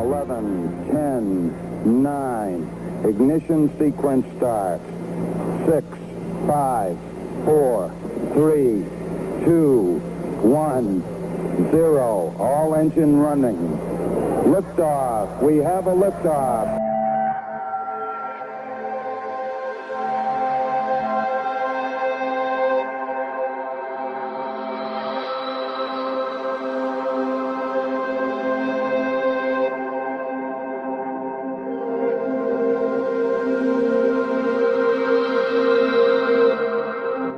11, 10, 9. Ignition sequence starts. 6, 5, 4, 3, 2, 1, 0. All engine running. Liftoff. We have a liftoff.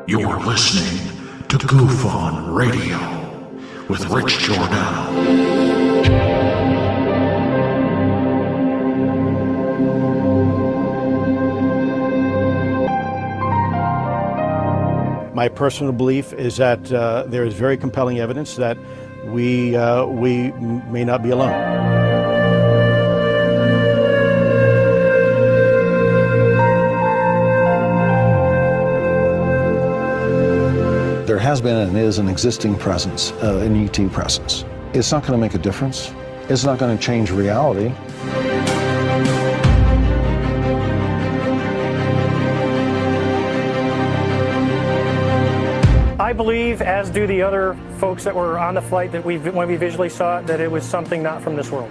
You're listening to Goof On Radio with Rich Giordano. My personal belief is that there is very compelling evidence that we may not be alone. There has been and is an existing presence, an ET presence. It's not going to make a difference. It's not going to change reality. I believe, as do the other folks that were on the flight, that when we visually saw it, that it was something not from this world.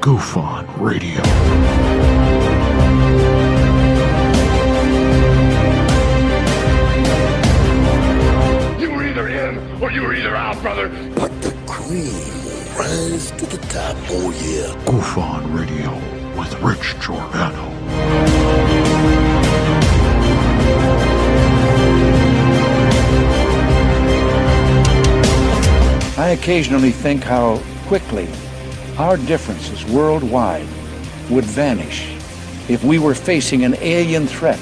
Goof On Radio. Or you were either out, brother. But the cream will rise to the top, oh yeah. Goof On Radio with Rich Giordano. I occasionally think how quickly our differences worldwide would vanish if we were facing an alien threat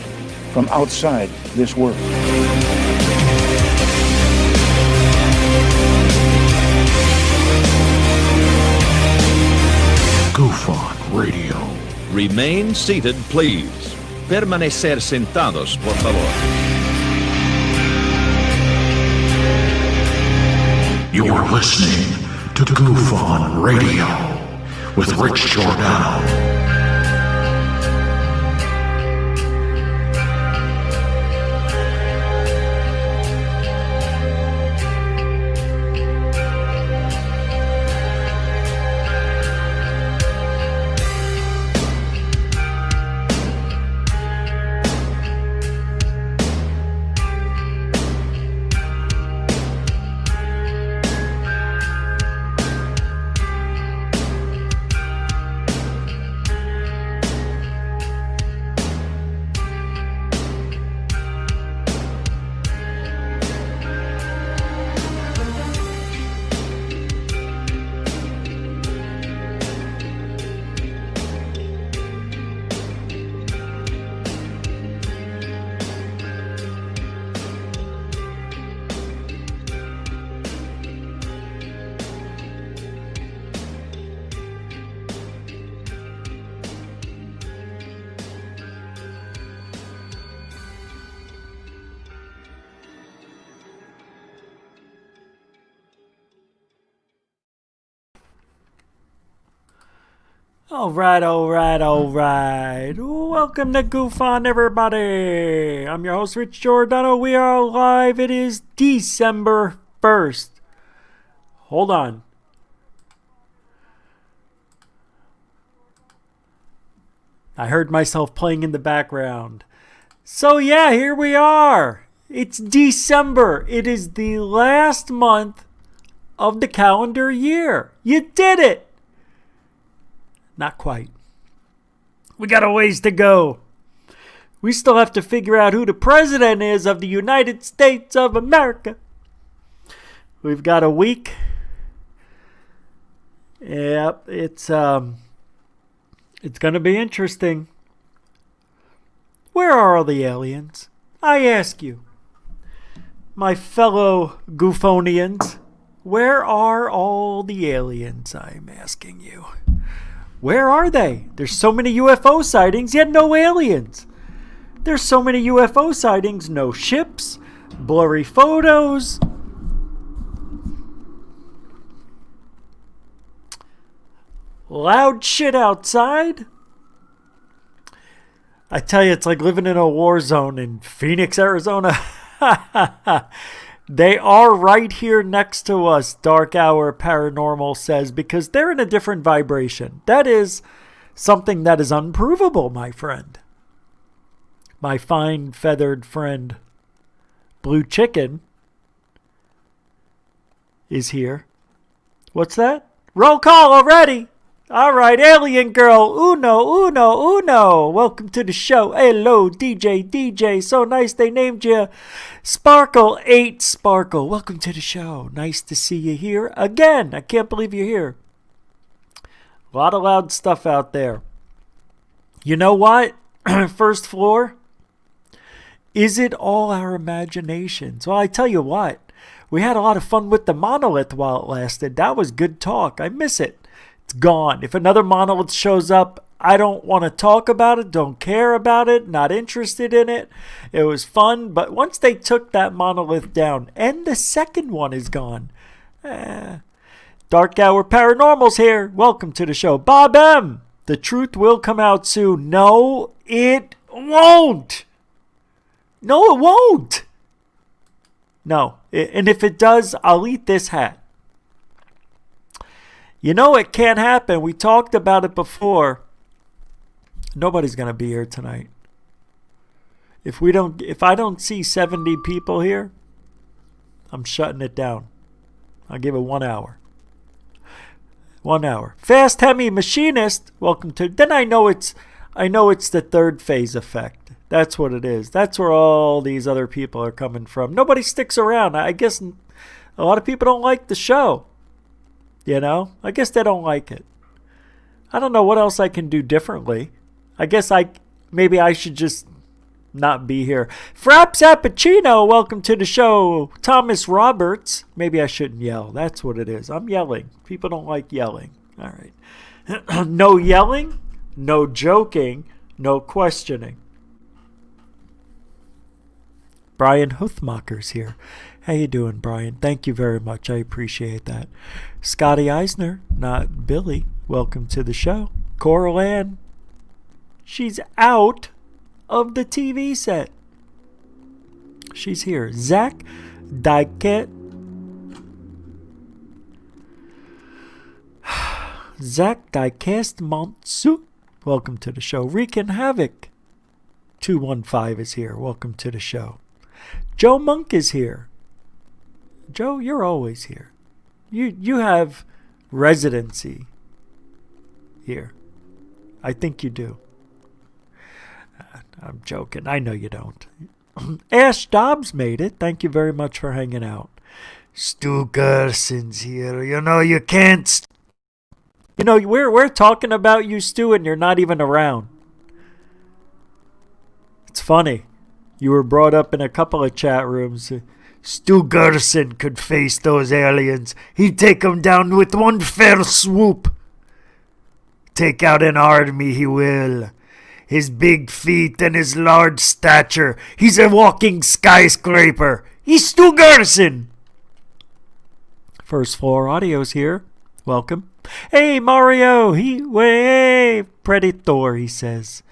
from outside this world. Goof On Radio. Remain seated, please. Permanecer sentados, por favor. You're listening to Goof On Radio with Rich Giordano. All right. Welcome to Goof On, everybody. I'm your host, Rich Giordano. We are live. It is December 1st. Hold on. I heard myself playing in the background. So yeah, here we are. It's December. It is the last month of the calendar year. You did it. Not quite. We got a ways to go. We still have to figure out who the president is of the United States of America. We've got a week. Yep, it's going to be interesting. Where are all the aliens? I ask you, my fellow Goofonians, where are all the aliens? I'm asking you. Where are they? There's so many UFO sightings, yet no aliens. There's so many UFO sightings, no ships, blurry photos. loud shit outside. I tell you, it's like living in a war zone in Phoenix, Arizona. They are right here next to us, Dark Hour Paranormal says, because they're in a different vibration. That is something that is unprovable, my friend. My fine feathered friend, Blue Chicken, is here. What's that? Roll call already. All right, Alien Girl, uno. Welcome to the show. Hello, DJ. So nice they named you Sparkle 8 Sparkle. Welcome to the show. Nice to see you here again. I can't believe you're here. A lot of loud stuff out there. You know what? First floor. Is it all our imaginations? Well, I tell you what. We had a lot of fun with the Monolith while it lasted. That was good talk. I miss it. It's gone. If another Monolith shows up, I don't want to talk about it, don't care about it, not interested in it. It was fun, but once they took that Monolith down, and the second one is gone. Dark Hour Paranormal's here. Welcome to the show. Bob M., the truth will come out soon. No, it won't. No, it won't. No, and if it does, I'll eat this hat. You know it can't happen. We talked about it before. Nobody's going to be here tonight. If I don't see 70 people here, I'm shutting it down. I'll give it 1 hour. 1 hour. Fast Hemi Machinist, welcome to. Then I know it's the third phase effect. That's what it is. That's where all these other people are coming from. Nobody sticks around. I guess a lot of people don't like the show. You know? I guess they don't like it. I don't know what else I can do differently. I guess maybe I should just not be here. Fraps Appuccino, welcome to the show. Thomas Roberts. Maybe I shouldn't yell. That's what it is. I'm yelling. People don't like yelling. All right. No yelling, no joking, no questioning. Brian Huthmacher's here. How you doing, Brian? Thank you very much. I appreciate that. Scotty Eisner, not Billy. Welcome to the show. Coral Ann. She's out of the TV set. She's here. Zach Dykett. Zach Dykest Montsu. Welcome to the show. Rican Havoc 215 is here. Welcome to the show. Joe Monk is here. Joe, you're always here. You have residency here. I think you do. I'm joking. I know you don't. Ash Dobbs made it. Thank you very much for hanging out. Stu Gerson's here. You know, you can't... You know, we're talking about you, Stu, and you're not even around. It's funny. You were brought up in a couple of chat rooms. Stu Gerson could face those aliens. He'd take them down with one fell swoop. Take out an army, he will. His big feet and his large stature. He's a walking skyscraper. He's Stu Gerson. First Floor Audio's here. Welcome. Hey, Mario. Heat wave. Predator, he says.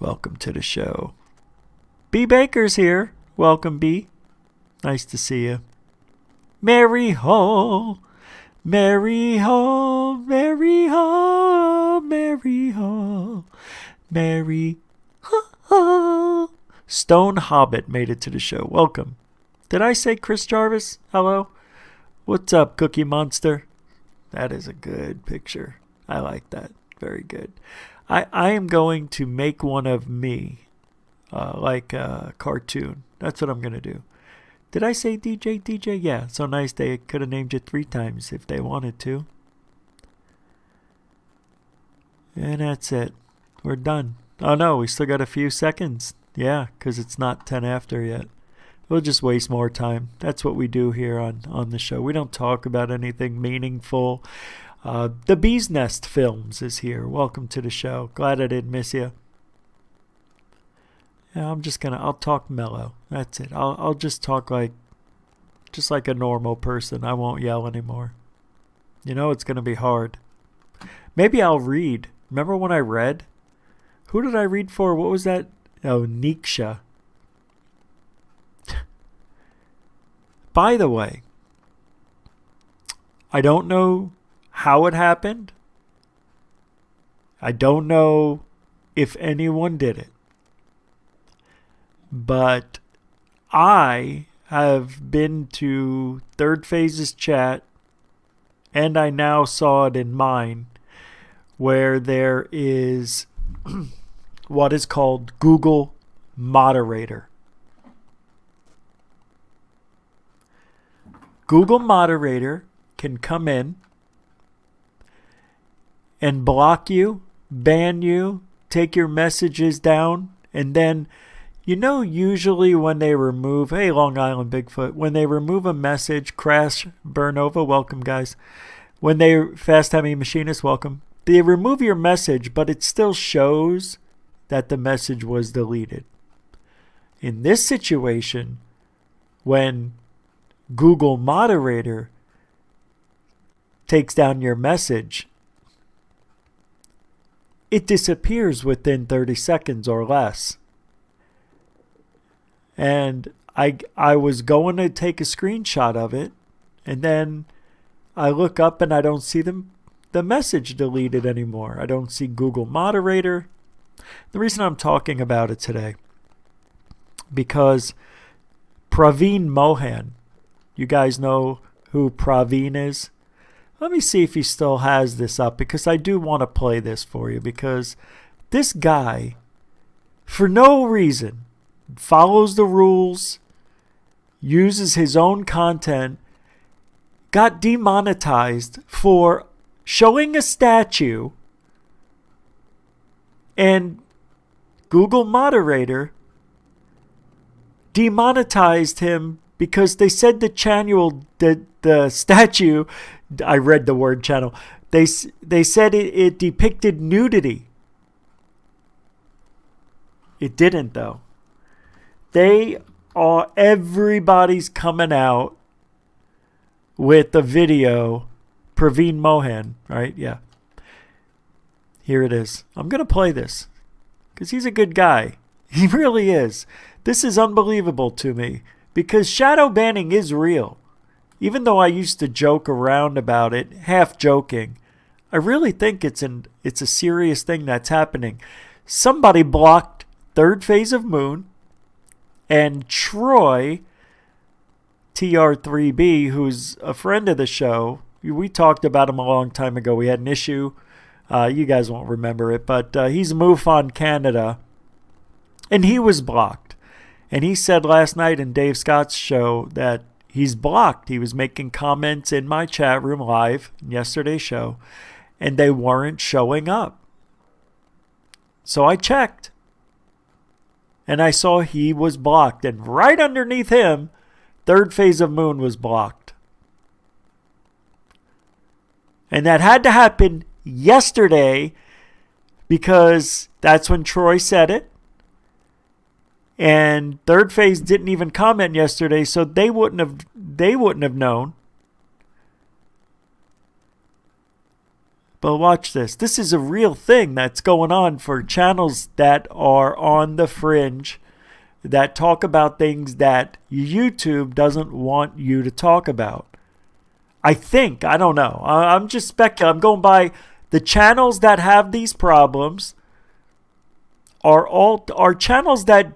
Welcome to the show. B. Baker's here. Welcome, B. Nice to see you. Mary Hall. Mary Hall. Mary Hall. Mary Hall. Mary Hall. Stone Hobbit made it to the show. Welcome. Did I say Chris Jarvis? Hello? What's up, Cookie Monster? That is a good picture. I like that. Very good. I am going to make one of me. Like a cartoon. That's what I'm going to do. Did I say DJ? DJ? Yeah. So nice they could have named you 3 times if they wanted to. And that's it. We're done. Oh no, we still got a few seconds. Yeah, because it's not 10 after yet. We'll just waste more time. That's what we do here on the show. We don't talk about anything meaningful. The Bee's Nest Films is here. Welcome to the show. Glad I didn't miss you. Yeah, I'll talk mellow. That's it. I'll just talk just like a normal person. I won't yell anymore. You know, it's going to be hard. Maybe I'll read. Remember when I read? Who did I read for? What was that? Oh, Nietzsche. By the way, I don't know how it happened. I don't know if anyone did it. But I have been to Third Phase's chat, and I now saw it in mine, where there is what is called Google Moderator. Google Moderator can come in and block you, ban you, take your messages down, and then, you know, usually when they remove, hey, Long Island Bigfoot, when they remove a message, Crash Burnova, welcome guys. When they, Fast Heavy Machinist, welcome. They remove your message, but it still shows that the message was deleted. In this situation, when Google Moderator takes down your message, it disappears within 30 seconds or less. And I was going to take a screenshot of it, and then I look up and I don't see the message deleted anymore. I don't see Google Moderator. The reason I'm talking about it today, because Praveen Mohan, you guys know who Praveen is? Let me see if he still has this up, because I do want to play this for you, because this guy, for no reason, follows the rules, uses his own content, got demonetized for showing a statue, and Google Moderator demonetized him because they said the statue, I read the word channel, they said it depicted nudity. It didn't, though. Everybody's coming out with the video. Praveen Mohan, right? Yeah. Here it is. I'm going to play this because he's a good guy. He really is. This is unbelievable to me because shadow banning is real. Even though I used to joke around about it, half joking, I really think it's a serious thing that's happening. Somebody blocked Third Phase of Moon, and Troy, TR3B, who's a friend of the show, we talked about him a long time ago. We had an issue. You guys won't remember it, but he's MUFON Canada, and he was blocked. And he said last night in Dave Scott's show that he's blocked. He was making comments in my chat room live in yesterday's show, and they weren't showing up. So I checked, and I saw he was blocked. And right underneath him, Third Phase of Moon was blocked. And that had to happen yesterday because that's when Troy said it. And Third Phase didn't even comment yesterday, so they wouldn't have known. But watch this. This is a real thing that's going on for channels that are on the fringe, that talk about things that YouTube doesn't want you to talk about. I think, I don't know. I'm just speculating. I'm going by the channels that have these problems are channels that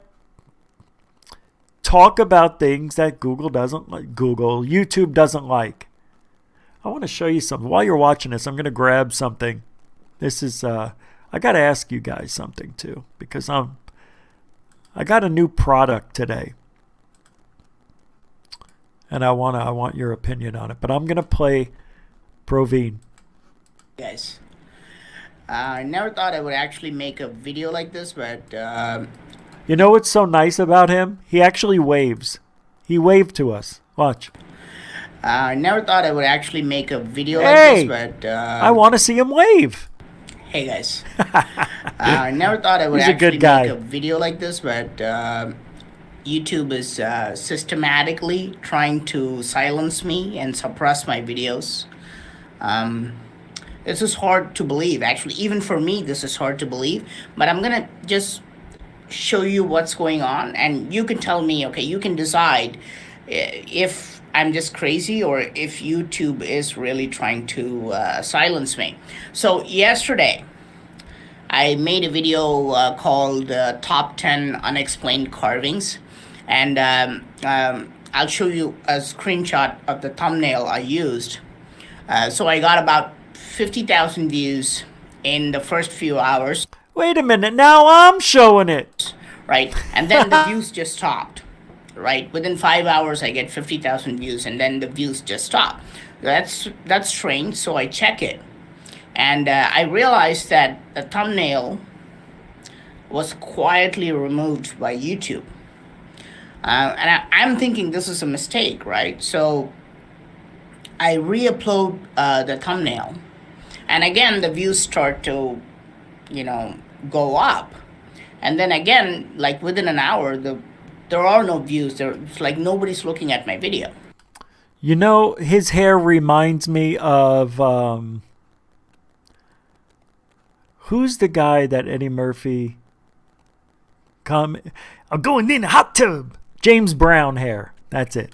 talk about things that YouTube doesn't like. I want to show you something. While you're watching this, I'm going to grab something. This is, I got to ask you guys something too, because I got a new product today. And I want your opinion on it. But I'm going to play Praveen. Guys, I never thought I would actually make a video like this, but you know what's so nice about him? He actually waves. He waved to us. Watch. I never thought I would actually make a video like this, but I want to see him wave. Hey guys, I never thought I would actually make a video like this, but YouTube is systematically trying to silence me and suppress my videos. This is hard to believe, actually. Even for me, this is hard to believe. But I'm going to just show you what's going on, and you can tell me, okay, you can decide if I'm just crazy or if YouTube is really trying to silence me. So yesterday, I made a video called Top 10 Unexplained Carvings, and I'll show you a screenshot of the thumbnail I used. So I got about 50,000 views in the first few hours. Wait a minute, now I'm showing it. Right, and then the views just stopped. Right, within 5 hours I get 50,000 views, and then the views just stop. That's strange, so I check it. And I realized that the thumbnail was quietly removed by YouTube. And I'm thinking this is a mistake, right? So I re-upload the thumbnail. And again, the views start to, go up. And then again, like within an hour, there are no views. It's like nobody's looking at my video. His hair reminds me of... who's the guy that Eddie Murphy... I'm going in a hot tub. James Brown hair. That's it.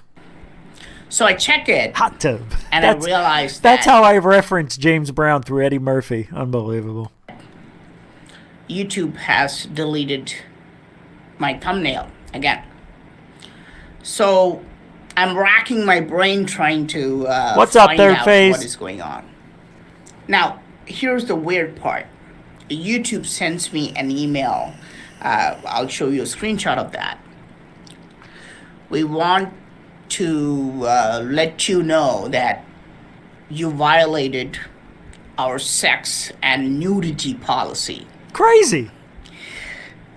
So I check it. Hot tub. And I realized that's how I reference James Brown through Eddie Murphy. Unbelievable. YouTube has deleted my thumbnail again. So I'm racking my brain trying to What's up there, find out face? What is going on. Now, here's the weird part. YouTube sends me an email. I'll show you a screenshot of that. We want to let you know that you violated our sex and nudity policy. Crazy.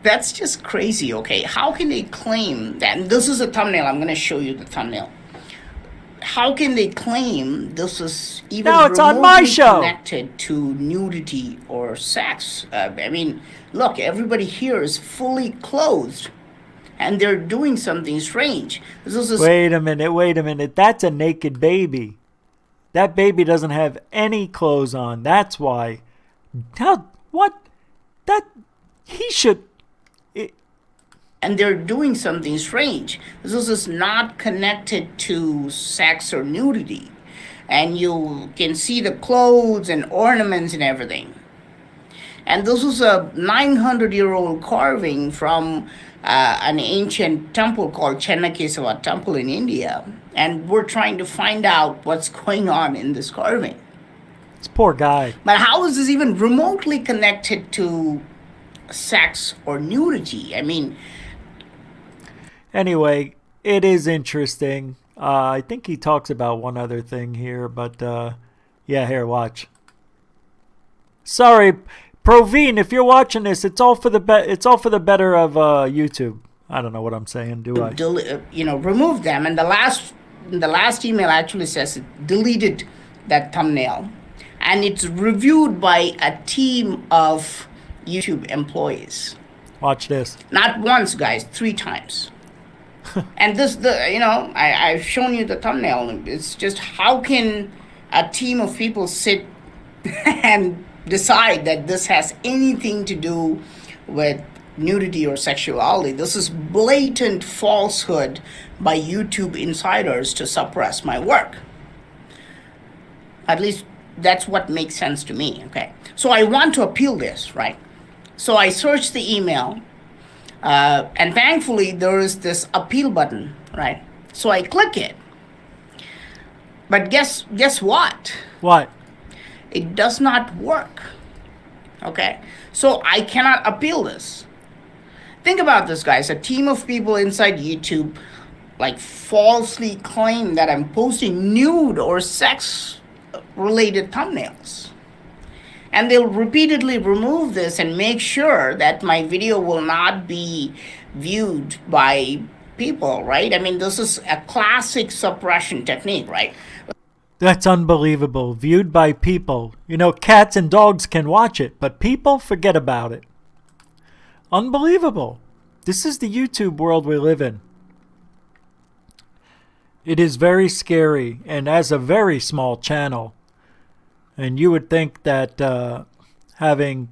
That's just crazy, okay? How can they claim that? And this is a thumbnail. I'm going to show you the thumbnail. How can they claim this is even now it's on my show connected to nudity or sex? I mean, look, everybody here is fully clothed, and they're doing something strange. Wait a minute. That's a naked baby. That baby doesn't have any clothes on. That's why. What? He should... And they're doing something strange. This is not connected to sex or nudity. And you can see the clothes and ornaments and everything. And this is a 900-year-old carving from an ancient temple called Chennakesava Temple in India. And we're trying to find out what's going on in this carving. This poor guy. But how is this even remotely connected to sex or nudity? I mean... Anyway, it is interesting. I think he talks about one other thing here, but yeah, here, watch. Sorry, Proveen, if you're watching this, it's all for the better of YouTube. I don't know what I'm saying, do I? Remove them, and the last email actually says it deleted that thumbnail, and it's reviewed by a team of YouTube employees. Watch this. Not once, guys, 3 times. And I've shown you the thumbnail. It's just, how can a team of people sit and decide that this has anything to do with nudity or sexuality? This is blatant falsehood by YouTube insiders to suppress my work. At least that's what makes sense to me, okay? So I want to appeal this, right? So I searched the email. And thankfully, there is this appeal button, right? So I click it. But guess what? What? It does not work. Okay? So I cannot appeal this. Think about this, guys. A team of people inside YouTube falsely claim that I'm posting nude or sex-related thumbnails. And they'll repeatedly remove this and make sure that my video will not be viewed by people, right? I mean, this is a classic suppression technique, right? That's unbelievable. Viewed by people. Cats and dogs can watch it, but people, forget about it. Unbelievable. This is the YouTube world we live in. It is very scary, and as a very small channel, And you would think that having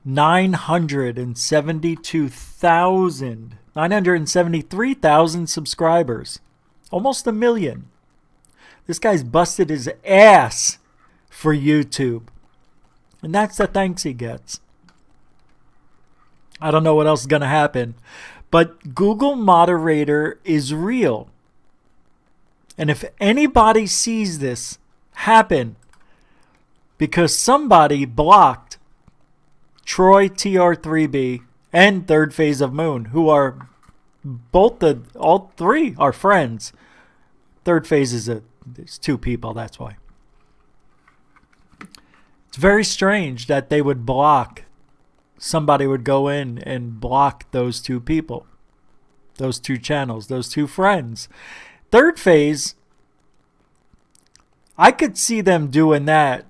973,000 subscribers, almost 1 million. This guy's busted his ass for YouTube. And that's the thanks he gets. I don't know what else is going to happen. But Google Moderator is real. And if anybody sees this happen because somebody blocked Troy TR3B and Third Phase of Moon, who are all three are friends. Third Phase is there's two people, that's why. It's very strange that they would block. Somebody would go in and block those two people, those two channels, those two friends. Third Phase, I could see them doing that,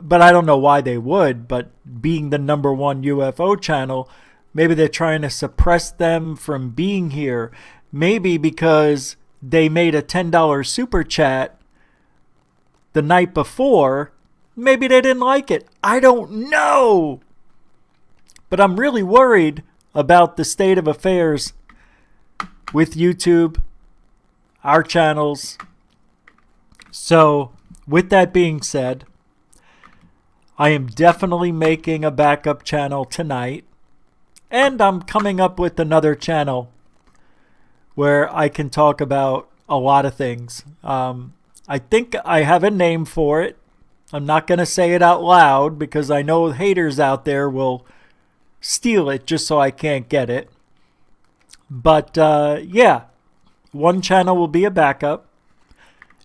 but I don't know why they would. But being the #1 UFO channel, maybe they're trying to suppress them from being here. Maybe because they made a $10 super chat the night before. Maybe they didn't like it. I don't know. But I'm really worried about the state of affairs with YouTube, our channels. So, with that being said, I am definitely making a backup channel tonight. And I'm coming up with another channel where I can talk about a lot of things. I think I have a name for it. I'm not going to say it out loud because I know haters out there will steal it just so I can't get it. But yeah, one channel will be a backup.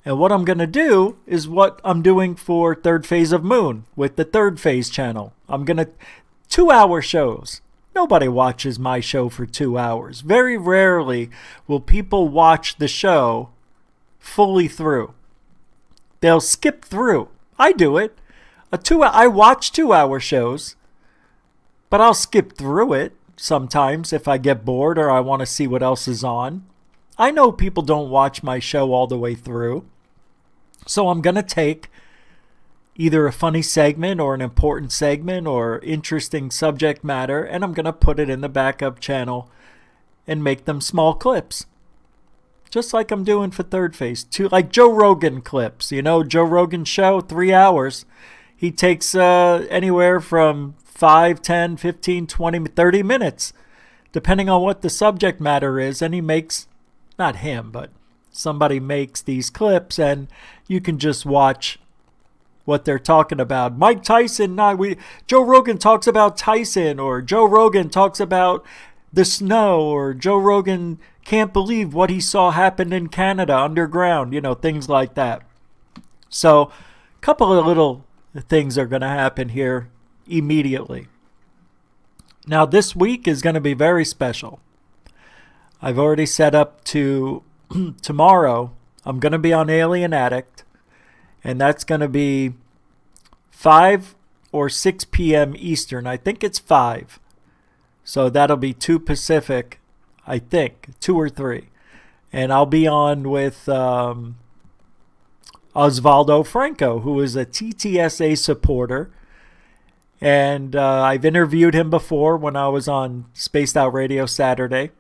And what I'm going to do is what I'm doing for Third Phase of Moon with the Third Phase channel. I'm going to 2-hour shows. Nobody watches my show for 2 hours. Very rarely will people watch the show fully through. They'll skip through. I do it. I watch 2-hour shows, but I'll skip through it sometimes if I get bored or I want to see what else is on. I know people don't watch my show all the way through. So I'm going to take either a funny segment or an important segment or interesting subject matter, and I'm going to put it in the backup channel and make them small clips. Just like I'm doing for Third Phase. Like Joe Rogan clips. You know, Joe Rogan show, 3 hours. He takes anywhere from 5, 10, 15, 20, 30 minutes, depending on what the subject matter is. And he makes, not him, but somebody makes these clips, and you can just watch what they're talking about. Mike Tyson, Joe Rogan talks about Tyson, or Joe Rogan talks about the snow, or Joe Rogan can't believe what he saw happen in Canada underground, you know, things like that. So a couple of little things are going to happen here immediately. Now this week is going to be very special. I've already set up to tomorrow. I'm going to be on Alien Addict, and that's going to be 5 or 6 p.m. Eastern. I think it's 5. So that'll be 2 Pacific, I think, 2 or 3. And I'll be on with Osvaldo Franco, who is a TTSA supporter. And I've interviewed him before when I was on Spaced Out Radio Saturday.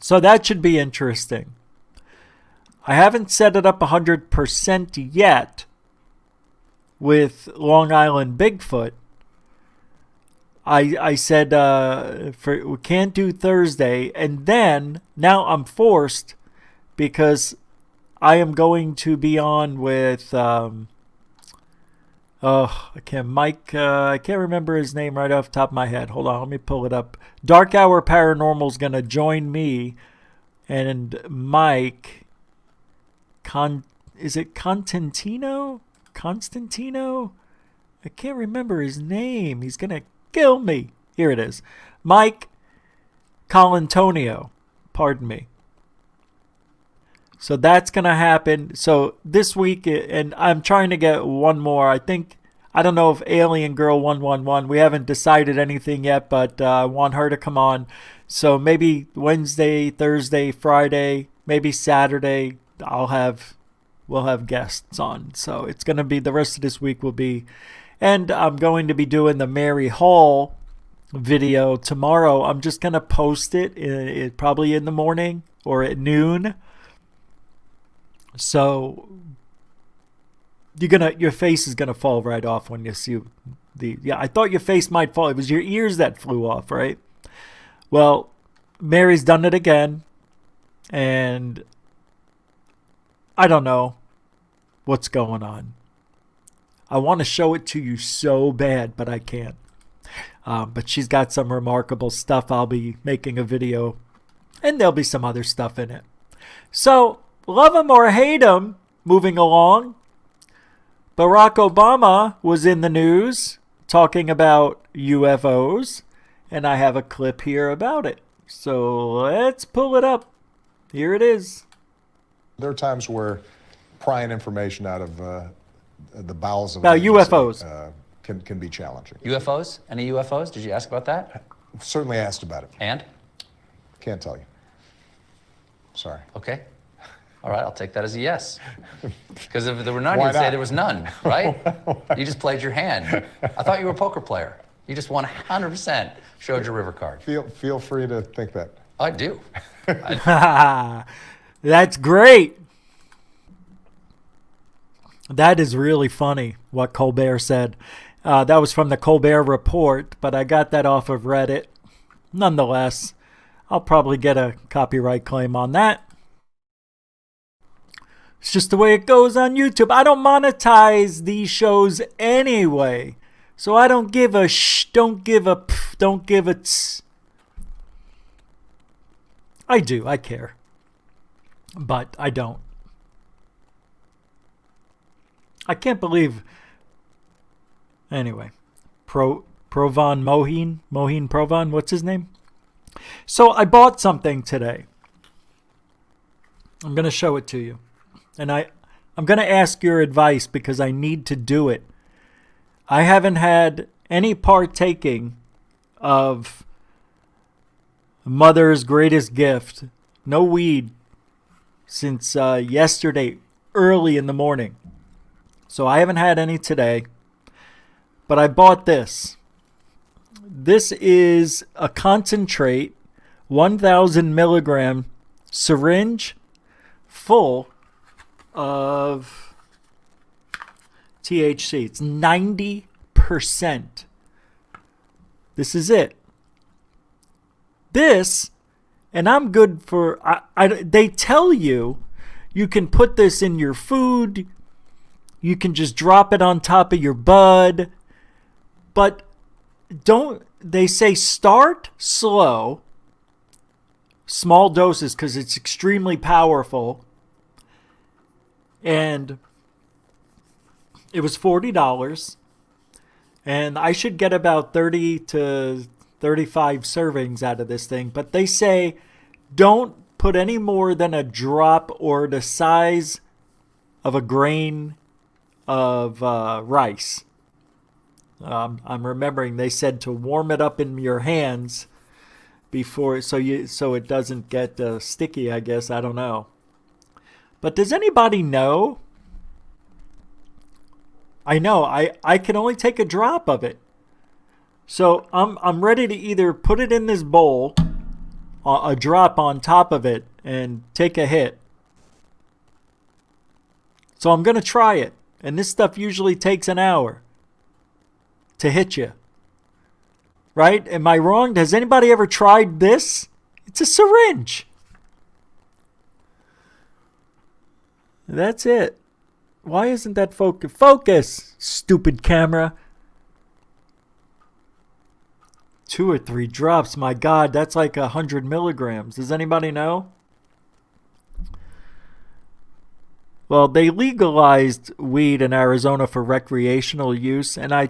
So that should be interesting. I haven't set it up 100% yet with Long Island Bigfoot. I said we can't do Thursday, and then now I'm forced because I am going to be on with I can't remember his name right off the top of my head. Hold on, let me pull it up. Dark Hour Paranormal is going to join me and Mike. Is it Constantino? I can't remember his name. He's going to kill me. Here it is. Mike Colantonio. Pardon me. So that's going to happen. So this week, and I'm trying to get one more. I don't know if Alien Girl 111, we haven't decided anything yet, but I want her to come on. So maybe Wednesday, Thursday, Friday, maybe Saturday, I'll have we'll have guests on. So it's going to be, the rest of this week will be, and I'm going to be doing the Mary Hall video tomorrow. I'm just going to post it probably in the morning or at noon. So your face is going to fall right off when you see I thought your face might fall. It was your ears that flew off, right? Well, Mary's done it again, and I don't know what's going on. I want to show it to you so bad, but I can't. But she's got some remarkable stuff. I'll be making a video, and there'll be some other stuff in it. So, love him or hate him, moving along, Barack Obama was in the news talking about UFOs, and I have a clip here about it. So let's pull it up. Here it is. There are times where prying information out of the bowels of about UFOs can be challenging. UFOs? Any UFOs? Did you ask about that? Certainly asked about it. And? Can't tell you. Sorry. Okay. All right, I'll take that as a yes. Because if there were none, Why you'd say not? there was none, right? You just played your hand. I thought you were a poker player. You just won 100%. Showed your river card. Feel free to think that. I do. That's great. That is really funny, what Colbert said. That was from the Colbert Report, but I got that off of Reddit. Nonetheless, I'll probably get a copyright claim on that. It's just the way it goes on YouTube. I don't monetize these shows anyway. So I don't give a don't give a don't give a tss. I do, I care. But I don't. I can't believe. Anyway, Provan Moheen Provan, what's his name? So I bought something today. I'm going to show it to you. And I'm going to ask your advice because I need to do it. I haven't had any partaking of Mother's greatest gift, no weed, since yesterday, early in the morning. So I haven't had any today. But I bought this. This is a concentrate, 1,000 milligram syringe full of THC. It's 90%. This is it. This, and I'm good for, they tell you can put this in your food. You can just drop it on top of your bud. But they say start slow, small doses because it's extremely powerful. And it was $40. And I should get about 30 to 35 servings out of this thing. But they say don't put any more than a drop or the size of a grain of rice. I'm remembering they said to warm it up in your hands before, so it doesn't get sticky, I guess. I don't know. But does anybody know? I know I can only take a drop of it. So I'm ready to either put it in this bowl, a drop on top of it, and take a hit. So I'm going to try it. And this stuff usually takes an hour to hit you. Right? Am I wrong? Has anybody ever tried this? It's a syringe. That's it. Why isn't that focus? Focus, stupid camera. 2 or 3 drops. My God, that's like 100 milligrams. Does anybody know? Well, they legalized weed in Arizona for recreational use, and I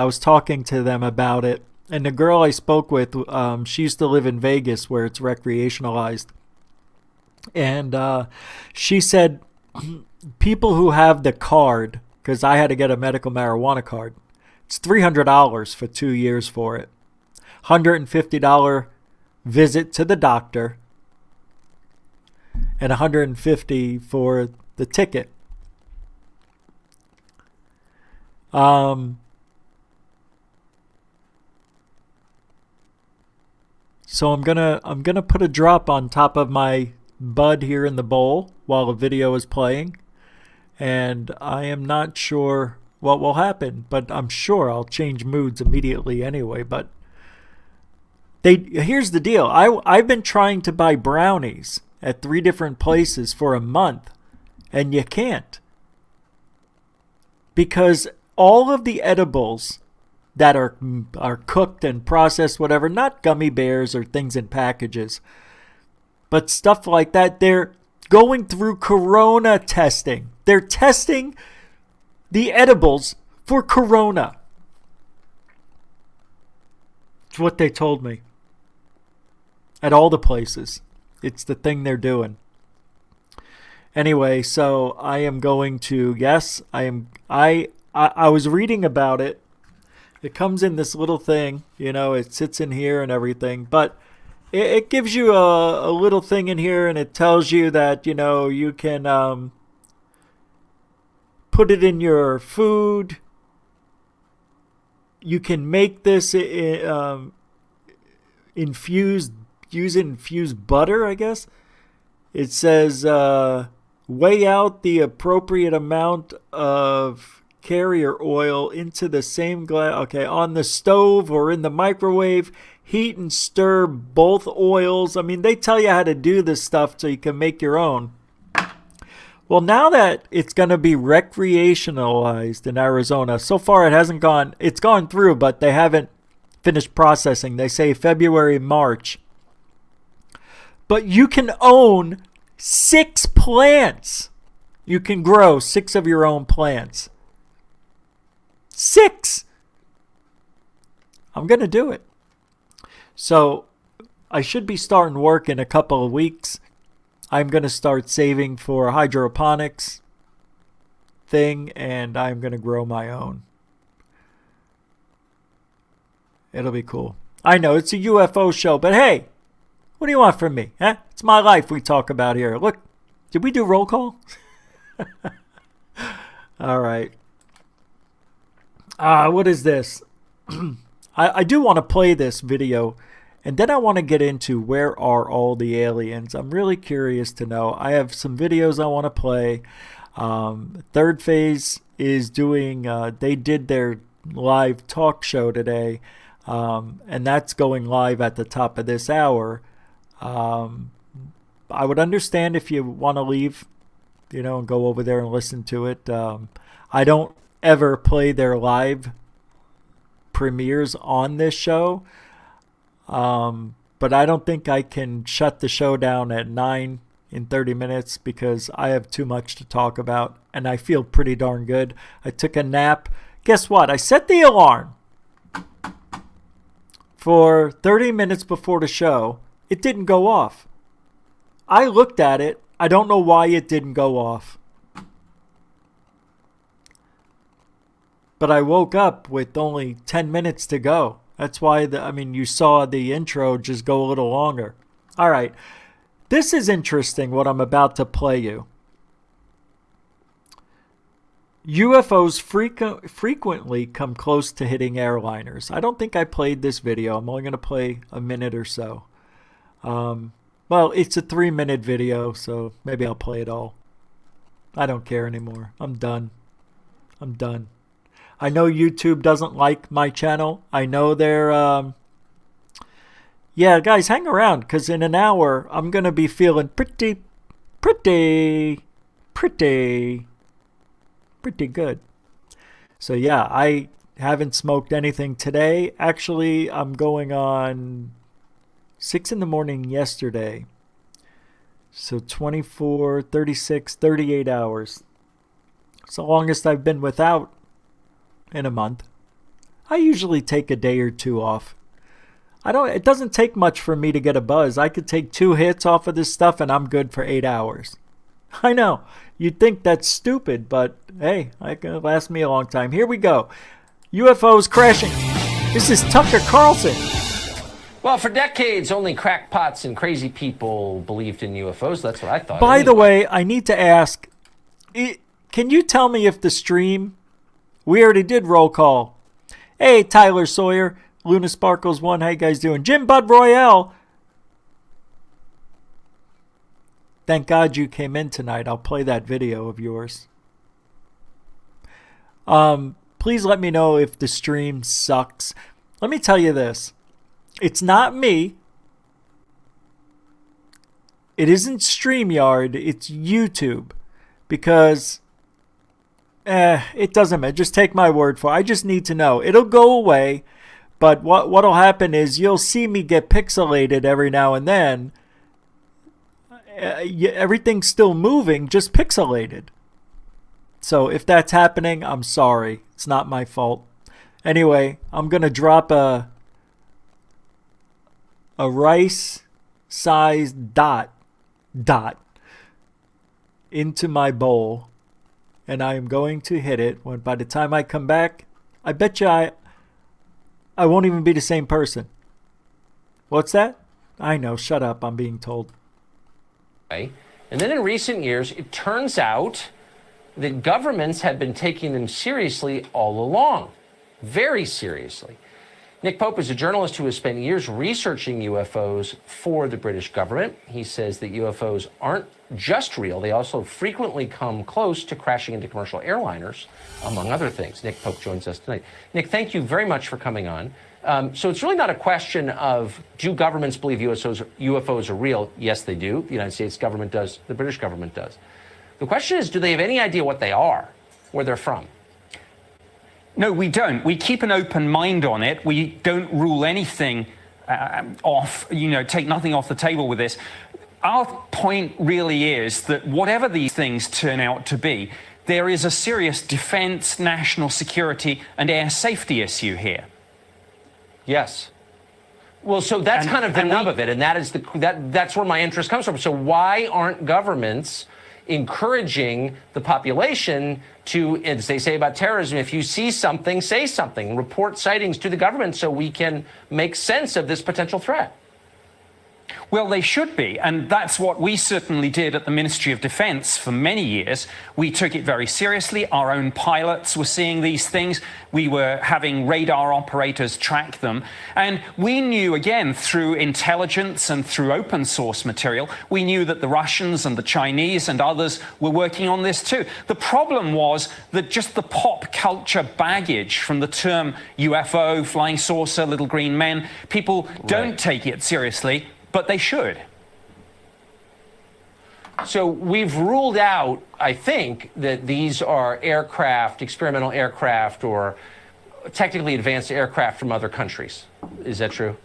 was talking to them about it, and the girl I spoke with, she used to live in Vegas where it's recreationalized, and she said people who have the card, because I had to get a medical marijuana card, it's $300 for 2 years for it, $150 visit to the doctor, and $150 for the ticket. So I'm gonna put a drop on top of my bud here in the bowl while the video is playing, and I am not sure what will happen, but I'm sure I'll change moods immediately anyway. But here's the deal. I've been trying to buy brownies at 3 different places for a month, and you can't, because all of the edibles that are cooked and processed, whatever, not gummy bears or things in packages, but stuff like that, they're going through corona testing. They're testing the edibles for corona. It's what they told me. At all the places. It's the thing they're doing. Anyway, so I am going to, yes, I was reading about it. It comes in this little thing, it sits in here and everything, but it gives you a little thing in here, and it tells you that, you can put it in your food. You can make this infused butter, I guess. It says, weigh out the appropriate amount of carrier oil into the same glass, on the stove or in the microwave. Heat and stir both oils. I mean, they tell you how to do this stuff so you can make your own. Well, now that it's going to be recreationalized in Arizona, so far it's gone through, but they haven't finished processing. They say February, March. But you can own 6 plants. You can grow 6 of your own plants. 6! I'm going to do it. So I should be starting work in a couple of weeks. I'm going to start saving for a hydroponics thing, and I'm going to grow my own. It'll be cool. I know it's a UFO show, but hey, what do you want from me? Huh? It's my life we talk about here. Look, did we do roll call? All right. What is this? I do want to play this video, and then I want to get into where are all the aliens. I'm really curious to know. I have some videos I want to play. Third Phase is doing, they did their live talk show today, and that's going live at the top of this hour. I would understand if you want to leave, and go over there and listen to it. I don't ever play their live premieres on this show, but I don't think I can shut the show down at 9 in 30 minutes because I have too much to talk about, and I feel pretty darn good. I took a nap. Guess what? I set the alarm for 30 minutes before the show. It didn't go off. I looked at it. I don't know why it didn't go off. But I woke up with only 10 minutes to go. That's why, you saw the intro just go a little longer. All right. This is interesting, what I'm about to play you. UFOs frequently come close to hitting airliners. I don't think I played this video. I'm only going to play a minute or so. Well, it's a 3-minute video, so maybe I'll play it all. I don't care anymore. I'm done. I know YouTube doesn't like my channel. I know they're... Yeah, guys, hang around, because in an hour, I'm going to be feeling pretty good. So yeah, I haven't smoked anything today. Actually, I'm going on 6 in the morning yesterday. So 24, 36, 38 hours. It's the longest I've been without in a month. I usually take a day or 2 off. It doesn't take much for me to get a buzz. I could take 2 hits off of this stuff and I'm good for 8 hours. I know. You'd think that's stupid, but hey, it can last me a long time. Here we go. UFOs crashing. This is Tucker Carlson. Well, for decades, only crackpots and crazy people believed in UFOs. That's what I thought. By the way, I need to ask, can you tell me if the stream We already did roll call. Hey, Tyler Sawyer, Luna Sparkles 1, how you guys doing? Jim Bud Royale. Thank God you came in tonight. I'll play that video of yours. Please let me know if the stream sucks. Let me tell you this. It's not me. It isn't StreamYard. It's YouTube. Because it doesn't matter. Just take my word for it. I just need to know. It'll go away. But what'll happen is you'll see me get pixelated every now and then. Everything's still moving, just pixelated. So if that's happening, I'm sorry. It's not my fault. Anyway, I'm going to drop a rice-sized dot into my bowl, and I am going to hit it. When by the time I come back, I bet you I won't even be the same person. What's that? I know. Shut up. I'm being told. And then in recent years, it turns out that governments have been taking them seriously all along. Very seriously. Nick Pope is a journalist who has spent years researching UFOs for the British government. He says that UFOs aren't just real. They also frequently come close to crashing into commercial airliners, among other things. Nick Pope joins us tonight. Nick, thank you very much for coming on. So it's really not a question of, do governments believe UFOs are real? Yes, they do. The United States government does. The British government does. The question is, do they have any idea what they are, where they're from? No, we don't. We keep an open mind on it. We don't rule anything off, take nothing off the table with this. Our point really is that whatever these things turn out to be, there is a serious defense, national security, and air safety issue here. Yes. Well, so that's kind of the nub of it, and that's where my interest comes from. So why aren't governments encouraging the population to, as they say about terrorism, if you see something, say something, report sightings to the government so we can make sense of this potential threat? Well, they should be, and that's what we certainly did at the Ministry of Defense for many years. We took it very seriously. Our own pilots were seeing these things. We were having radar operators track them. And we knew, again, through intelligence and through open source material, we knew that the Russians and the Chinese and others were working on this too. The problem was that just the pop culture baggage from the term UFO, flying saucer, little green men, people don't take it seriously. But they should. So we've ruled out, I think, that these are aircraft, experimental aircraft, or technically advanced aircraft from other countries. Is that true?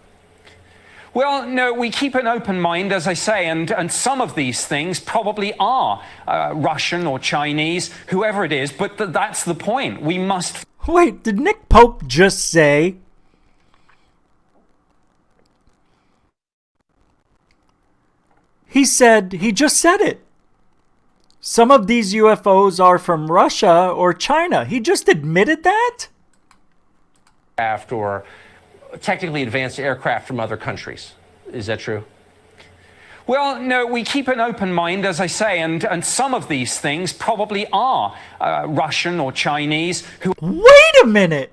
Well, no, we keep an open mind, as I say, and some of these things probably are Russian or Chinese, whoever it is, but that's the point. We must... Wait, did Nick Pope just say... He just said it. Some of these UFOs are from Russia or China. He just admitted that? Or technically advanced aircraft from other countries. Is that true? Well, no, we keep an open mind, as I say, and some of these things probably are Russian or Chinese. Wait a minute!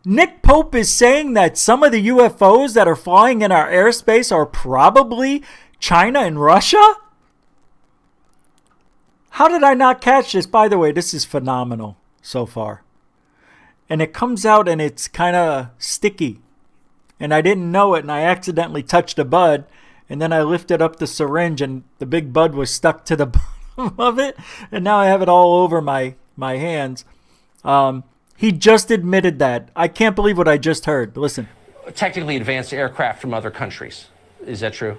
Nick Pope is saying that some of the UFOs that are flying in our airspace are probably China and Russia? How did I not catch this? By the way, this is phenomenal so far. And it comes out and it's kind of sticky. And I didn't know it and I accidentally touched a bud. And then I lifted up the syringe and the big bud was stuck to the bottom of it. And now I have it all over my hands. He just admitted that. I can't believe what I just heard. Listen. Technically advanced aircraft from other countries. Is that true?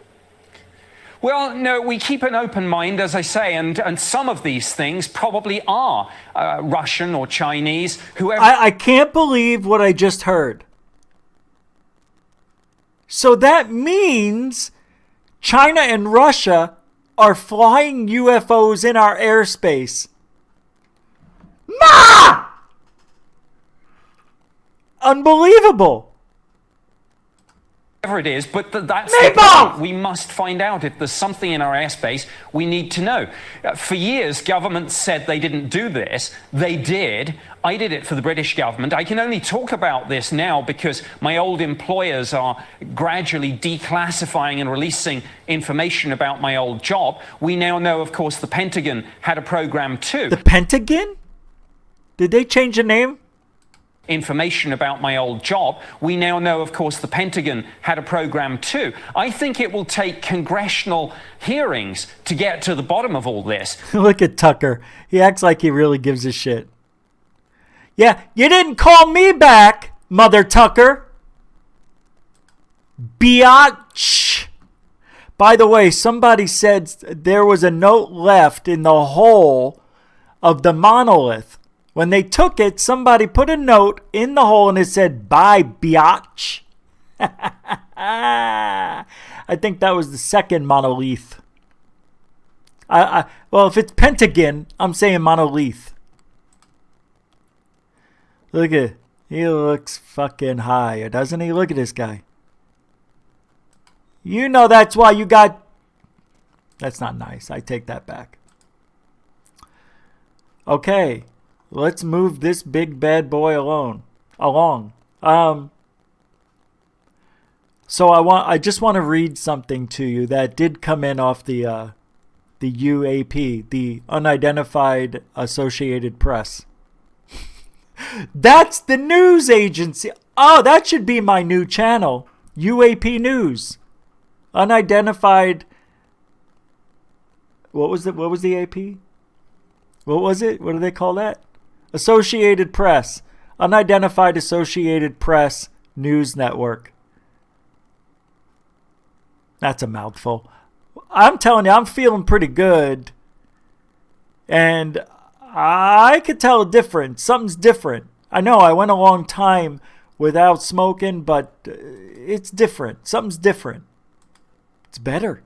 Well, no, we keep an open mind, as I say, and some of these things probably are Russian or Chinese, whoever... I can't believe what I just heard. So that means China and Russia are flying UFOs in our airspace. Ma! Unbelievable. Whatever it is, but that's the point. We must find out if there's something in our airspace we need to know. For years, governments said they didn't do this. They did. I did it for the British government. I can only talk about this now because my old employers are gradually declassifying and releasing information about my old job. We now know, of course, the Pentagon had a program too. The Pentagon? Did they change the name? Information about my old job. We now know, of course, the Pentagon had a program too. I think it will take congressional hearings to get to the bottom of all this. Look at Tucker. He acts like he really gives a shit. Yeah, you didn't call me back, Mother Tucker. Biatch. By the way, somebody said there was a note left in the hole of the Monolith. When they took it, somebody put a note in the hole and it said, "Bye, biatch." I think that was the second Monolith. Well, if it's Pentagon, I'm saying Monolith. Look at, he looks fucking high, doesn't he? Look at this guy. You know that's why you got... That's not nice. I take that back. Okay. Let's move this big bad boy along. So I just want to read something to you that did come in off the UAP, the Unidentified Associated Press. That's the news agency. Oh, that should be my new channel. UAP News. Unidentified. What was the AP? What was it? What do they call that? Associated Press. Unidentified Associated Press News Network. That's a mouthful. I'm telling you, I'm feeling pretty good. And I could tell a difference. Something's different. I know I went a long time without smoking, but it's different. Something's different. It's better.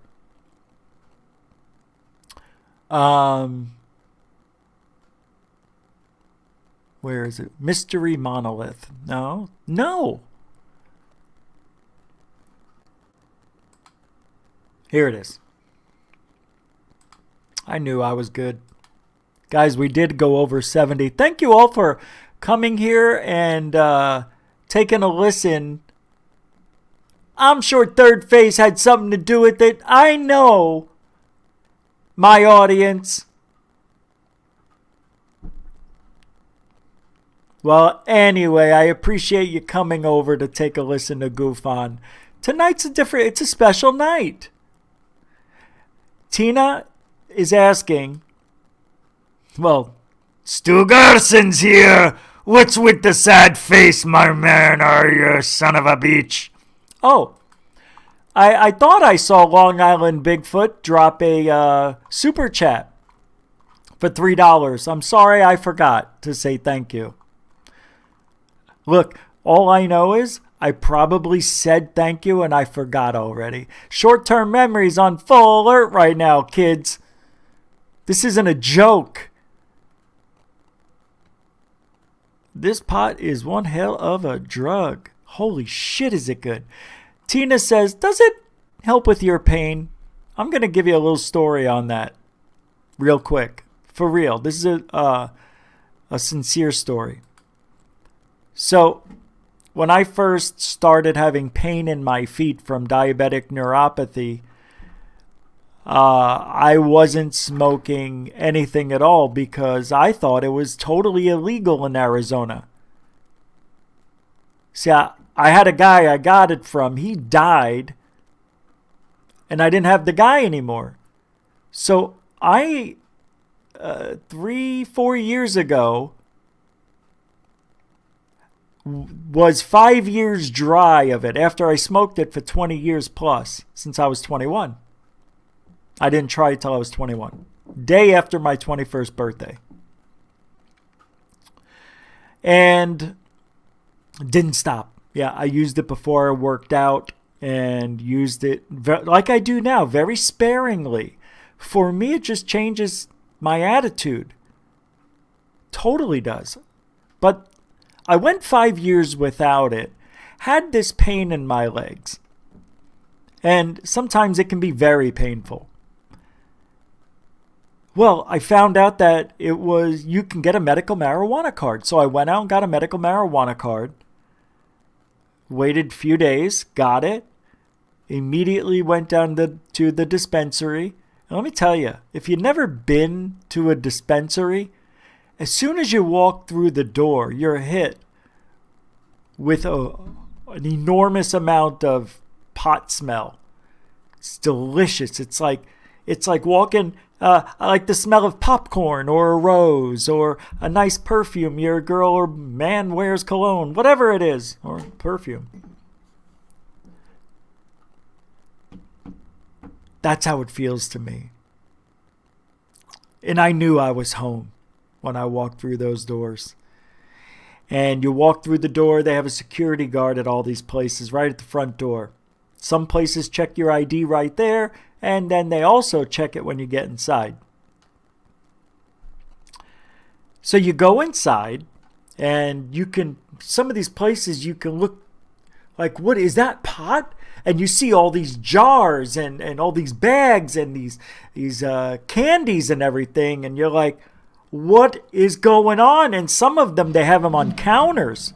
Where is it? Mystery Monolith. No. Here it is. I knew I was good. Guys, we did go over 70. Thank you all for coming here and taking a listen. I'm sure Third Face had something to do with it. I know my audience. Well, anyway, I appreciate you coming over to take a listen to Goof On. Tonight's it's a special night. Tina is asking, well, Stu Garson's here. What's with the sad face, my man? Are you son of a beach? Oh, I thought I saw Long Island Bigfoot drop a super chat for $3. I'm sorry I forgot to say thank you. Look, all I know is I probably said thank you and I forgot already. Short-term memory's on full alert right now, kids. This isn't a joke. This pot is one hell of a drug. Holy shit, is it good. Tina says, does it help with your pain? I'm going to give you a little story on that real quick. For real. This is a sincere story. So, when I first started having pain in my feet from diabetic neuropathy, I wasn't smoking anything at all because I thought it was totally illegal in Arizona. See, I had a guy I got it from. He died, and I didn't have the guy anymore. So I, 3-4 years ago, was 5 years dry of it after I smoked it for 20 years plus, since I was 21. I didn't try it till I was 21. Day after my 21st birthday. And didn't stop. Yeah, I used it before I worked out and used it like I do now, very sparingly. For me, it just changes my attitude. Totally does. But I went 5 years without it, had this pain in my legs. And sometimes it can be very painful. Well, I found out that you can get a medical marijuana card. So I went out and got a medical marijuana card. Waited a few days, got it. Immediately went down to the dispensary. And let me tell you, if you've never been to a dispensary, as soon as you walk through the door, you're hit with an enormous amount of pot smell. It's delicious. It's like walking. I like the smell of popcorn or a rose or a nice perfume. Your girl or man wears cologne, whatever it is, or perfume. That's how it feels to me. And I knew I was home when I walked through those doors. And you walk through the door, they have a security guard at all these places, right at the front door. Some places check your ID right there, and then they also check it when you get inside. So you go inside, and some of these places you can look like, what is that, pot? And you see all these jars and all these bags and these candies and everything, and you're like, what is going on? And some of them, they have them on counters,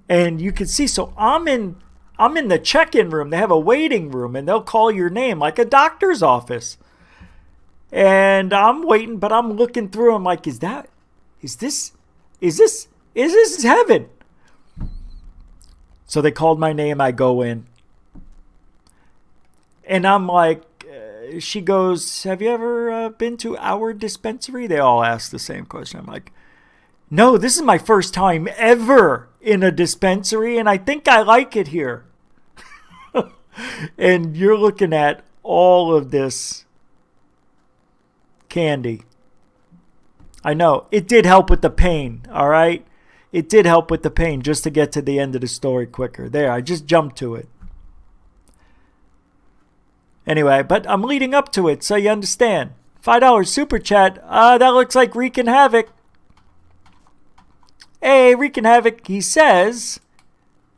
and you can see. So I'm in the check-in room. They have a waiting room, and they'll call your name like a doctor's office. And I'm waiting, but I'm looking through. I'm like, is this heaven? So they called my name. I go in. And I'm like, she goes, have you ever been to our dispensary? They all ask the same question. I'm like, no, this is my first time ever in a dispensary, and I think I like it here. And you're looking at all of this candy. I know. It did help with the pain, all right? It did help with the pain just to get to the end of the story quicker. There, I just jumped to it. Anyway, but I'm leading up to it, so you understand. $5 super chat. That looks like Wreaking Havoc. Hey, Wreaking Havoc, he says,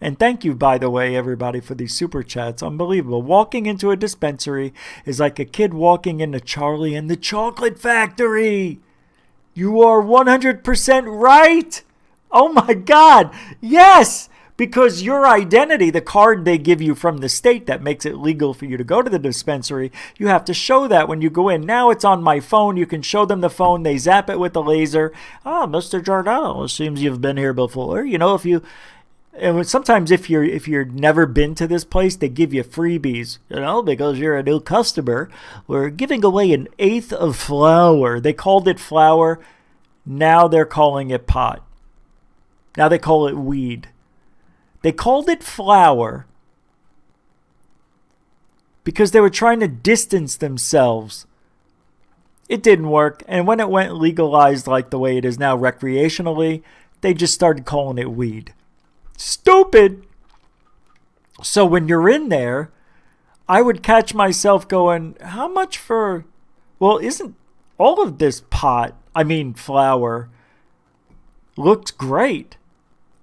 and thank you, by the way, everybody, for these super chats. Unbelievable. Walking into a dispensary is like a kid walking into Charlie and the Chocolate Factory. You are 100% right. Oh, my God. Yes. Because your identity, the card they give you from the state that makes it legal for you to go to the dispensary, you have to show that when you go in. Now it's on my phone. You can show them the phone. They zap it with a laser. Mr. Giordano, it seems you've been here before. You know, sometimes if you're never been to this place, they give you freebies. You know, because you're a new customer. We're giving away 1/8 of flour. They called it flour. Now they're calling it pot. Now they call it weed. They called it flour because they were trying to distance themselves. It didn't work. And when it went legalized like the way it is now recreationally, they just started calling it weed. Stupid. So when you're in there, I would catch myself going, how much for, well, isn't all of this flour looks great.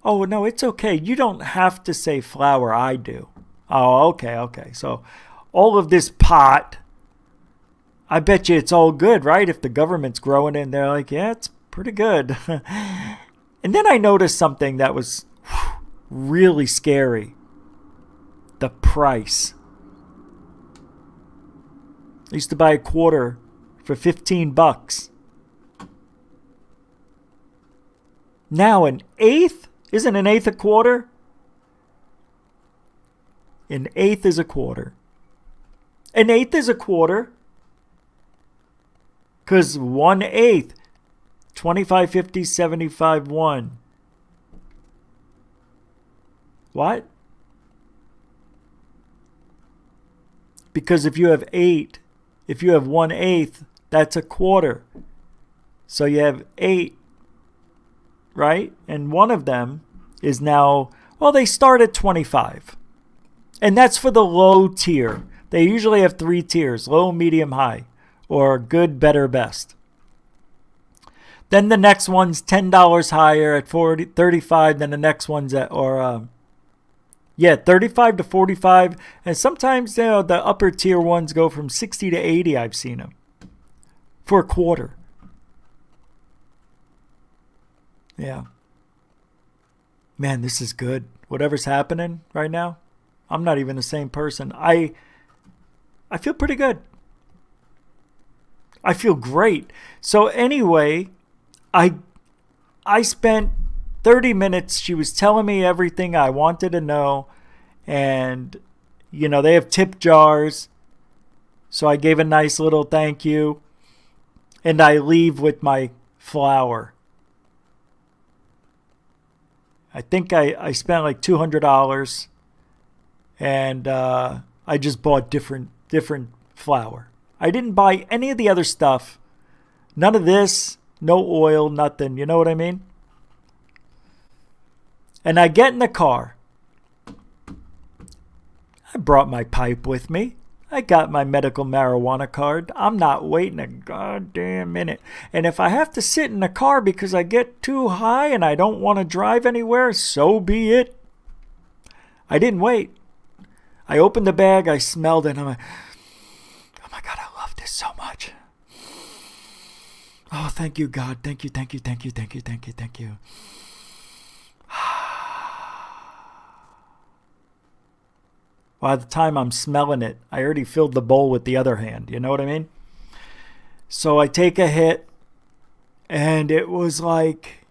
Oh, no, it's okay. You don't have to say flour. I do. Oh, okay. So all of this pot, I bet you it's all good, right? If the government's growing it, and they're like, yeah, it's pretty good. And then I noticed something that was really scary. The price. I used to buy a quarter for $15. Now 1/8? Isn't 1/8 a quarter? 1/8 is a quarter. 1/8 is a quarter. Because 1/8, 25, 50, 75, 1. What? Because if you have 1/8, that's a quarter. So you have 8. Right? And one of them is now, well, they start at 25. And that's for the low tier. They usually have 3 tiers, low, medium, high, or good, better, best. Then the next one's $10 higher at 35. Then the next one's at, Yeah, 35 to 45. And sometimes, the upper tier ones go from 60 to 80. I've seen them for a quarter. Yeah. Man, this is good. Whatever's happening right now, I'm not even the same person. I feel pretty good. I feel great. So anyway, I spent 30 minutes. She was telling me everything I wanted to know. And, they have tip jars. So I gave a nice little thank you. And I leave with my flower. I think I spent like $200. And I just bought different flour. I didn't buy any of the other stuff. None of this. No oil, nothing. You know what I mean? And I get in the car. I brought my pipe with me. I got my medical marijuana card. I'm not waiting a goddamn minute. And if I have to sit in the car because I get too high and I don't want to drive anywhere, so be it. I didn't wait. I opened the bag. I smelled it. And I'm like, oh my God, I love this so much. Oh, thank you, God. Thank you, thank you, thank you, thank you, thank you, thank you. By the time I'm smelling it, I already filled the bowl with the other hand. You know what I mean? So I take a hit, and it was like,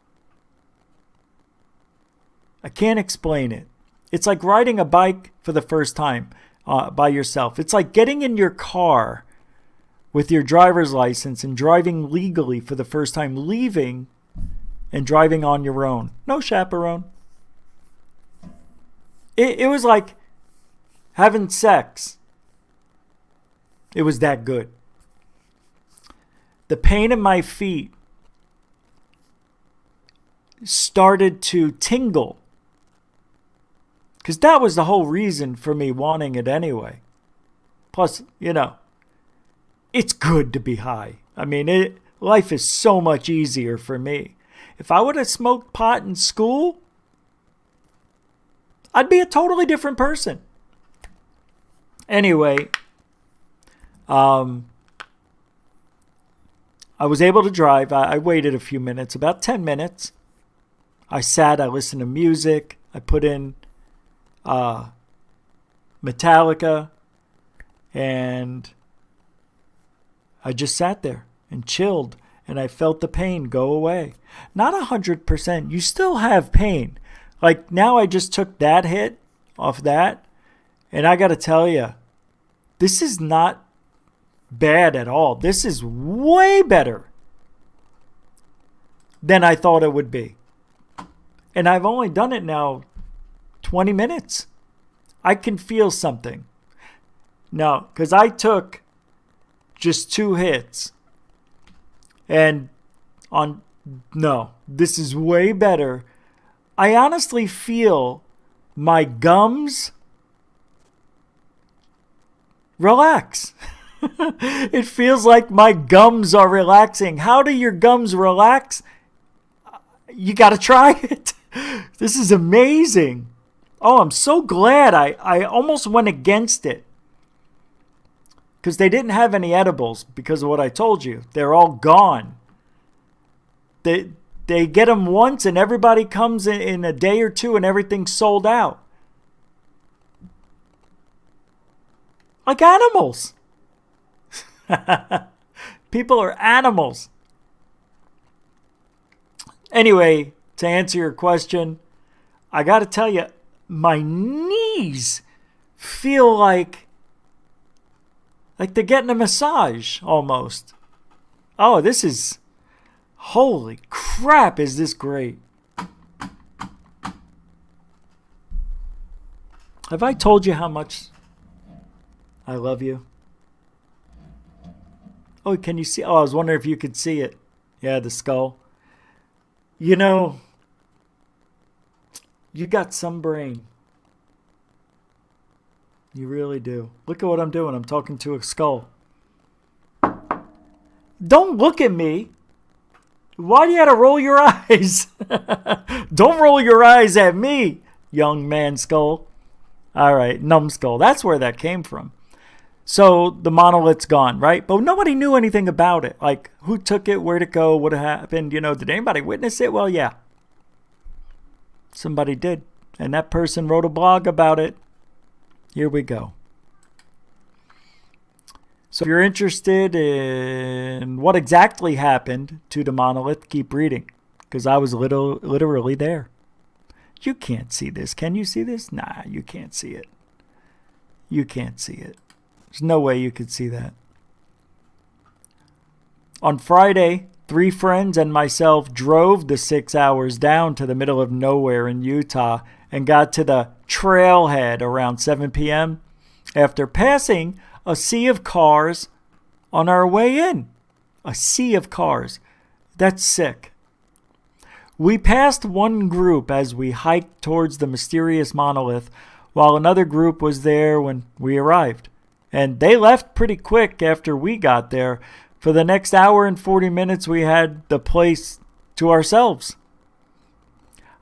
I can't explain it. It's like riding a bike for the first time by yourself. It's like getting in your car with your driver's license and driving legally for the first time, leaving and driving on your own. No chaperone. It was like having sex. It was that good. The pain in my feet started to tingle. Because that was the whole reason for me wanting it anyway. Plus, it's good to be high. I mean, life is so much easier for me. If I would have smoked pot in school, I'd be a totally different person. Anyway, I was able to drive. I waited a few minutes, about 10 minutes. I sat, I listened to music. I put in Metallica, and I just sat there and chilled, and I felt the pain go away. Not 100%. You still have pain. Like now I just took that hit off that, and I got to tell you, this is not bad at all. This is way better than I thought it would be. And I've only done it now 20 minutes. I can feel something. No, because I took just 2 hits. And this is way better. I honestly feel my gums relax. It feels like my gums are relaxing. How do your gums relax? You got to try it. This is amazing. Oh, I'm so glad I almost went against it. Because they didn't have any edibles because of what I told you. They're all gone. They get them once and everybody comes in a day or two and everything's sold out. Like animals. People are animals. Anyway, to answer your question, I got to tell you, my knees feel like they're getting a massage almost. Oh, this is, holy crap, is this great. Have I told you how much I love you? Oh, can you see? Oh, I was wondering if you could see it. Yeah, the skull. You know, you got some brain. You really do. Look at what I'm doing. I'm talking to a skull. Don't look at me. Why do you have to roll your eyes? Don't roll your eyes at me, young man skull. All right, numbskull. That's where that came from. So the monolith's gone, right? But nobody knew anything about it. Like, who took it, where'd it go, what happened, did anybody witness it? Well, yeah. Somebody did. And that person wrote a blog about it. Here we go. So if you're interested in what exactly happened to the monolith, keep reading. Because I was literally there. You can't see this. Can you see this? Nah, you can't see it. You can't see it. There's no way you could see that. On Friday, 3 friends and myself drove the 6 hours down to the middle of nowhere in Utah and got to the trailhead around 7 p.m. after passing a sea of cars on our way in. A sea of cars. That's sick. We passed one group as we hiked towards the mysterious monolith, while another group was there when we arrived. And they left pretty quick after we got there. For the next hour and 40 minutes, we had the place to ourselves.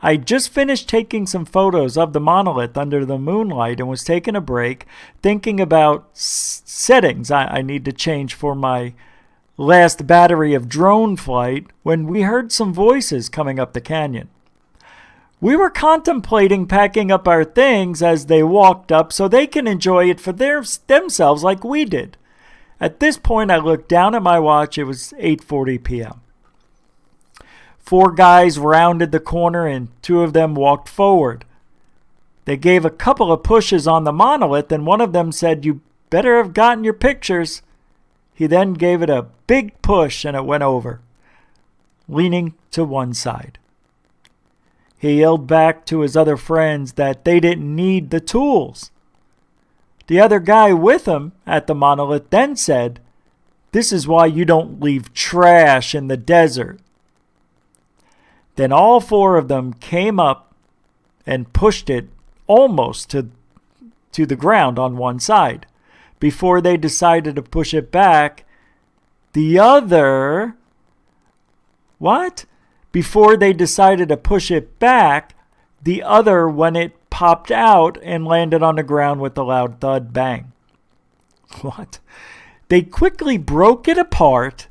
I just finished taking some photos of the monolith under the moonlight and was taking a break, thinking about settings I need to change for my last battery of drone flight when we heard some voices coming up the canyon. We were contemplating packing up our things as they walked up so they can enjoy it for themselves like we did. At this point, I looked down at my watch. It was 8:40 p.m. 4 guys rounded the corner and 2 of them walked forward. They gave a couple of pushes on the monolith and one of them said, "You better have gotten your pictures." He then gave it a big push and it went over, leaning to one side. He yelled back to his other friends that they didn't need the tools. The other guy with him at the monolith then said, "This is why you don't leave trash in the desert." Then all 4 of them came up and pushed it almost to the ground on one side. Before they decided to push it back, Before they decided to push it back, the other, when it popped out and landed on the ground with a loud thud bang. What? They quickly broke it apart,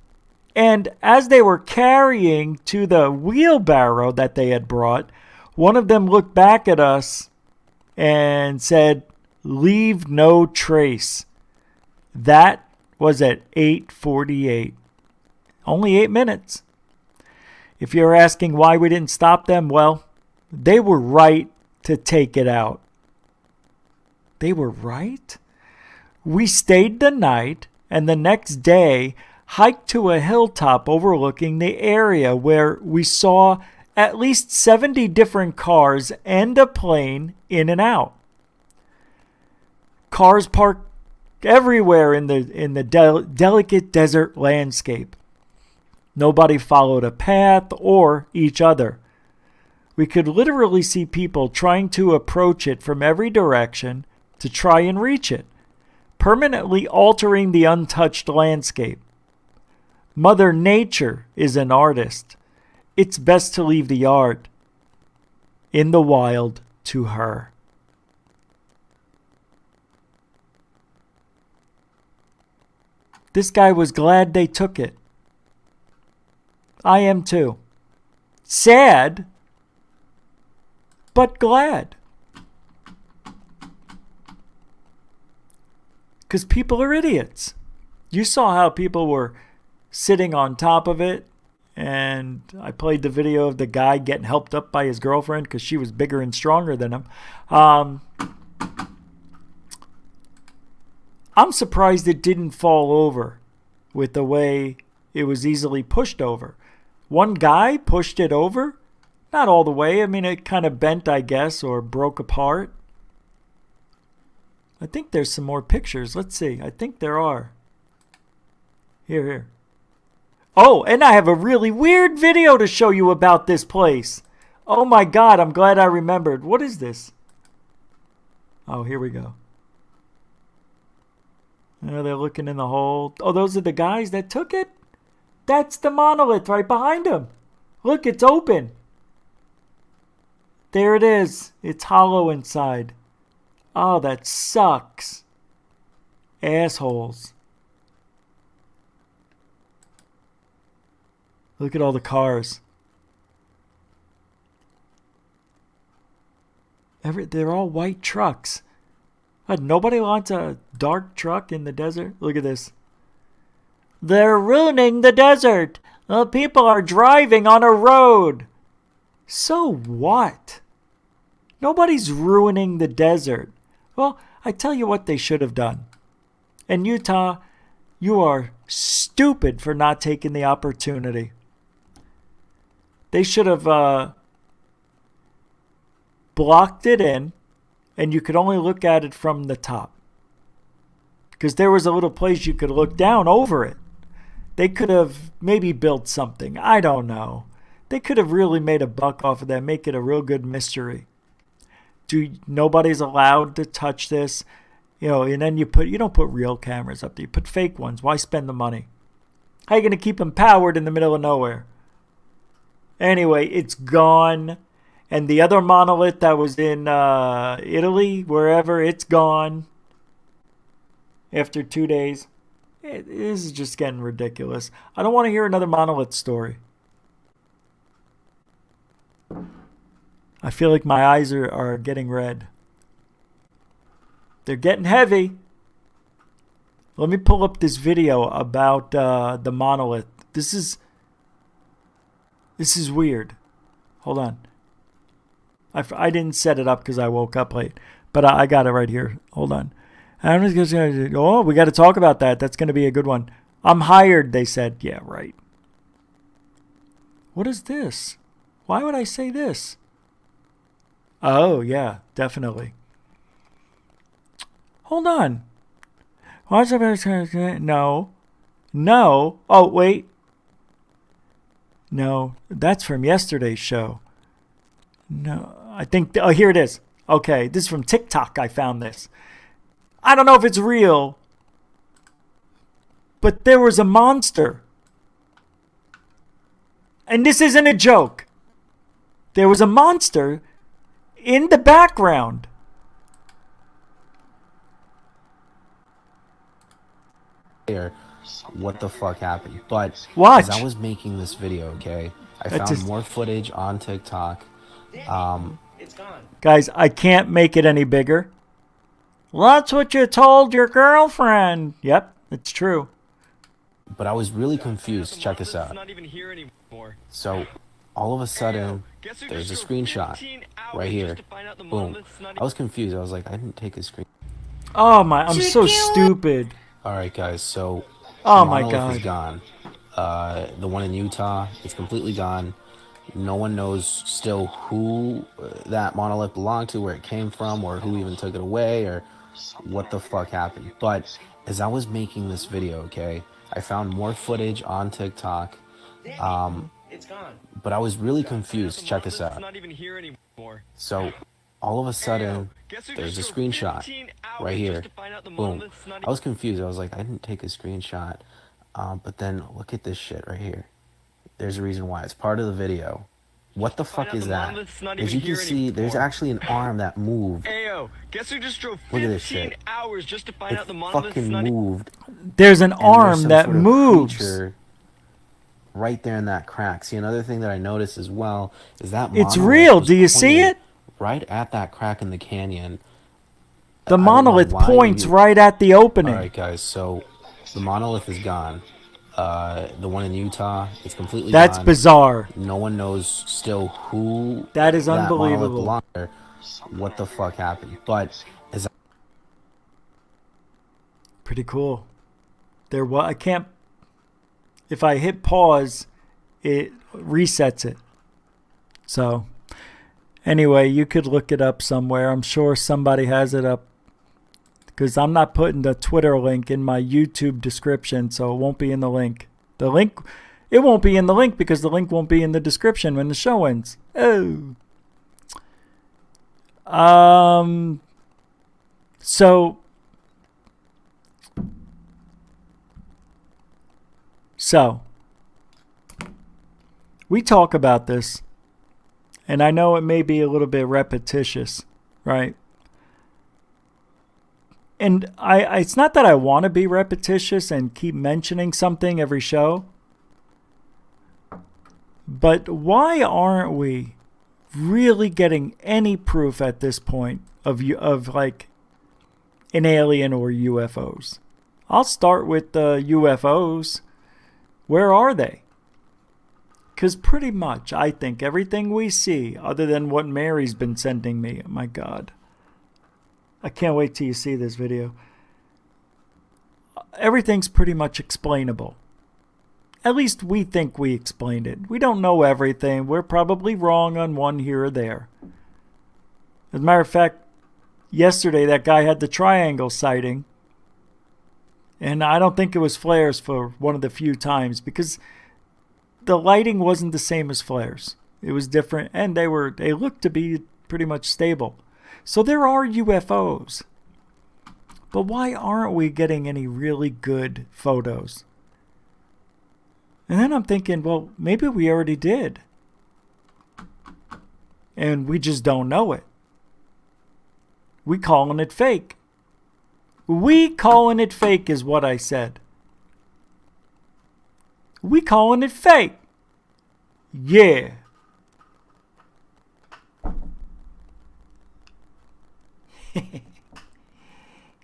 and as they were carrying to the wheelbarrow that they had brought, one of them looked back at us and said, "Leave no trace." That was at 8:48. Only 8 minutes. If you're asking why we didn't stop them, well, they were right to take it out. They were right? We stayed the night and the next day hiked to a hilltop overlooking the area where we saw at least 70 different cars and a plane in and out. Cars parked everywhere in the delicate desert landscape. Nobody followed a path or each other. We could literally see people trying to approach it from every direction to try and reach it, permanently altering the untouched landscape. Mother Nature is an artist. It's best to leave the art in the wild to her. This guy was glad they took it. I am too. Sad, but glad. Because people are idiots. You saw how people were sitting on top of it, and I played the video of the guy getting helped up by his girlfriend because she was bigger and stronger than him. I'm surprised it didn't fall over with the way it was easily pushed over. One guy pushed it over, not all the way. I mean, it kind of bent, I guess, or broke apart. I think there's some more pictures. Let's see. I think there are. Here. Oh, and I have a really weird video to show you about this place. Oh my God, I'm glad I remembered. What is this? Oh, here we go. They're looking in the hole. Oh, those are the guys that took it? That's the monolith right behind them. Look, it's open. There it is. It's hollow inside. Oh, that sucks. Assholes. Look at all the cars. They're all white trucks. Nobody wants a dark truck in the desert. Look at this. They're ruining the desert. People are driving on a road. So what? Nobody's ruining the desert. Well, I tell you what they should have done. In Utah, you are stupid for not taking the opportunity. They should have blocked it in, and you could only look at it from the top. Because there was a little place you could look down over it. They could have maybe built something. I don't know. They could have really made a buck off of that, make it a real good mystery. Nobody's allowed to touch this. And then you don't put real cameras up there. You put fake ones. Why spend the money? How are you going to keep them powered in the middle of nowhere? Anyway, it's gone. And the other monolith that was in Italy, wherever, it's gone. After 2 days. This is just getting ridiculous. I don't want to hear another monolith story. I feel like my eyes are getting red. They're getting heavy. Let me pull up this video about the monolith. This is weird. Hold on. I didn't set it up because I woke up late. But I got it right here. Hold on. I'm just going to... we got to talk about that. That's going to be a good one. I'm hired, they said. Yeah, right. What is this? Why would I say this? Oh, yeah, definitely. Hold on. No. No. Oh, wait. No, that's from yesterday's show. No, I think... Oh, here it is. Okay, this is from TikTok. I found this. I don't know if it's real, but there was a monster. And this isn't a joke. There was a monster in the background. What the fuck happened? But watch. As I was making this video, okay, I found more footage on TikTok. It's gone. Guys, I can't make it any bigger. That's what you told your girlfriend. Yep, it's true. But I was really confused. Check this out. So, all of a sudden, there's a screenshot right here. Boom. I was confused. I was like, I didn't take a screen. Oh my, I'm so stupid. Alright guys, so oh my Monolith God. is gone. The one in Utah, it's completely gone. No one knows still who that monolith belonged to, where it came from, or who even took it away, or what the fuck happened. But as I was making this video, okay, I found more footage on TikTok. It's gone. But I was really confused. Check this out. So all of a sudden, there's a screenshot right here. Boom. I was confused. I was like, I didn't take a screenshot. But then look at this shit right here. There's a reason why. It's part of the video. What the fuck is that? As you can see, there's actually an arm that moved. Ayo, guess who just drove 15 hours just to find it out the monolith fucking moved. There's an arm that moves. Right there in that crack. See, another thing that I noticed as well is that it's real. Do you see it? Right at that crack in the canyon. The monolith points right at the opening. Alright guys, so the monolith is gone. The one in Utah, it's completely gone. That's bizarre. No one knows still who that is unbelievable. What the fuck happened? But as pretty cool. I can't. If I hit pause, it resets it. So, anyway, you could look it up somewhere. I'm sure somebody has it up. Because I'm not putting the Twitter link in my YouTube description, so it won't be in the link. It won't be in the link because the link won't be in the description when the show ends. Oh. So, we talk about this, and I know it may be a little bit repetitious, right? And it's not that I want to be repetitious and keep mentioning something every show, but why aren't we really getting any proof at this point of like an alien or UFOs? I'll start with the UFOs. Where are they? Because pretty much, I think everything we see, other than what Mary's been sending me, oh my God. I can't wait till you see this video. Everything's pretty much explainable. At least we think we explained it. We don't know everything. We're probably wrong on one here or there. As a matter of fact, yesterday that guy had the triangle sighting. And I don't think it was flares for one of the few times because the lighting wasn't the same as flares. It was different, and they looked to be pretty much stable. So there are UFOs. But why aren't we getting any really good photos? And then I'm thinking, well, maybe we already did. And we just don't know it. We calling it fake. We calling it fake is what I said. We calling it fake. Yeah.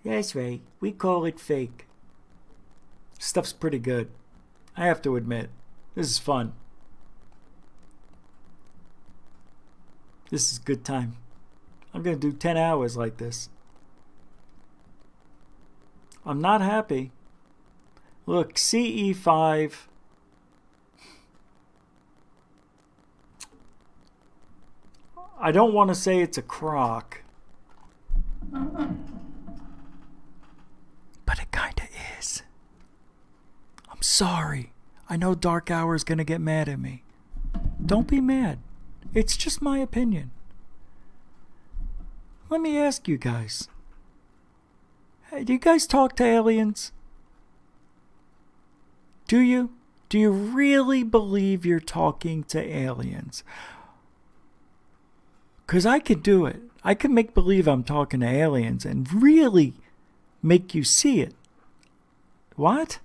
That's right. We call it fake. Stuff's pretty good. I have to admit. This is fun. This is a good time. I'm going to do 10 hours like this. I'm not happy. Look, CE5. I don't want to say it's a crock. But it kind of is. I'm sorry. I know Dark Hour is going to get mad at me. Don't be mad. It's just my opinion. Let me ask you guys. Hey, do you guys talk to aliens? Do you? Do you really believe you're talking to aliens? Because I could do it. I could make believe I'm talking to aliens and really make you see it. What?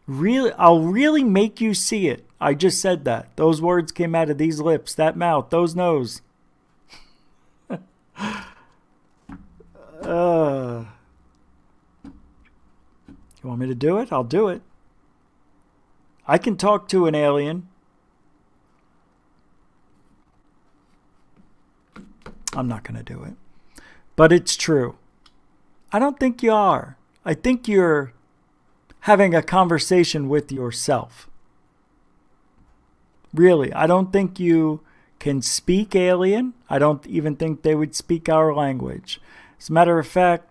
Really? I'll really make you see it. I just said that. Those words came out of these lips, that mouth, those nose. You want me to do it? I'll do it. I can talk to an alien. I'm not going to do it. But it's true. I don't think you are. I think you're having a conversation with yourself. Really, I don't think you can speak alien. I don't even think they would speak our language. As a matter of fact,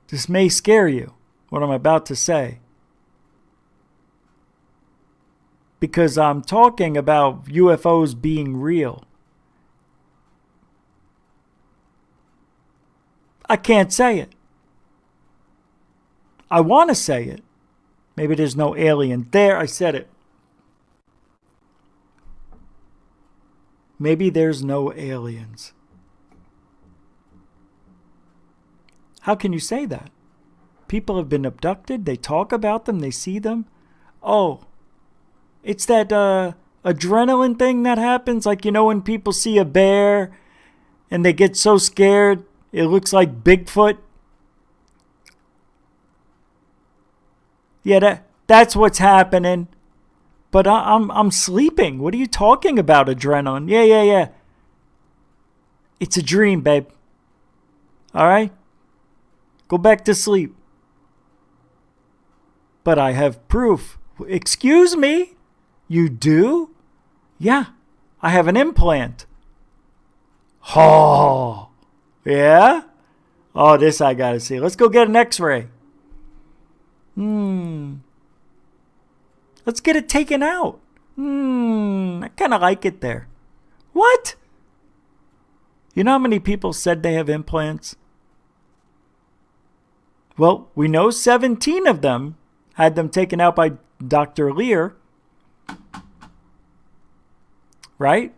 this may scare you, what I'm about to say. Because I'm talking about UFOs being real. I can't say it. I want to say it. Maybe there's no alien. There, I said it. Maybe there's no aliens. How can you say that? People have been abducted. They talk about them. They see them. Oh, it's that adrenaline thing that happens. Like, you know, when people see a bear and they get so scared, it looks like Bigfoot. Yeah, that's what's happening. But I'm sleeping. What are you talking about, adrenaline? Yeah. It's a dream, babe. All right? Go back to sleep. But I have proof. Excuse me? You do? Yeah. I have an implant. Oh. Yeah? Oh, this I gotta see. Let's go get an x-ray. Let's get it taken out. I kind of like it there. What? You know how many people said they have implants? Well, we know 17 of them had them taken out by Dr. Lear. Right?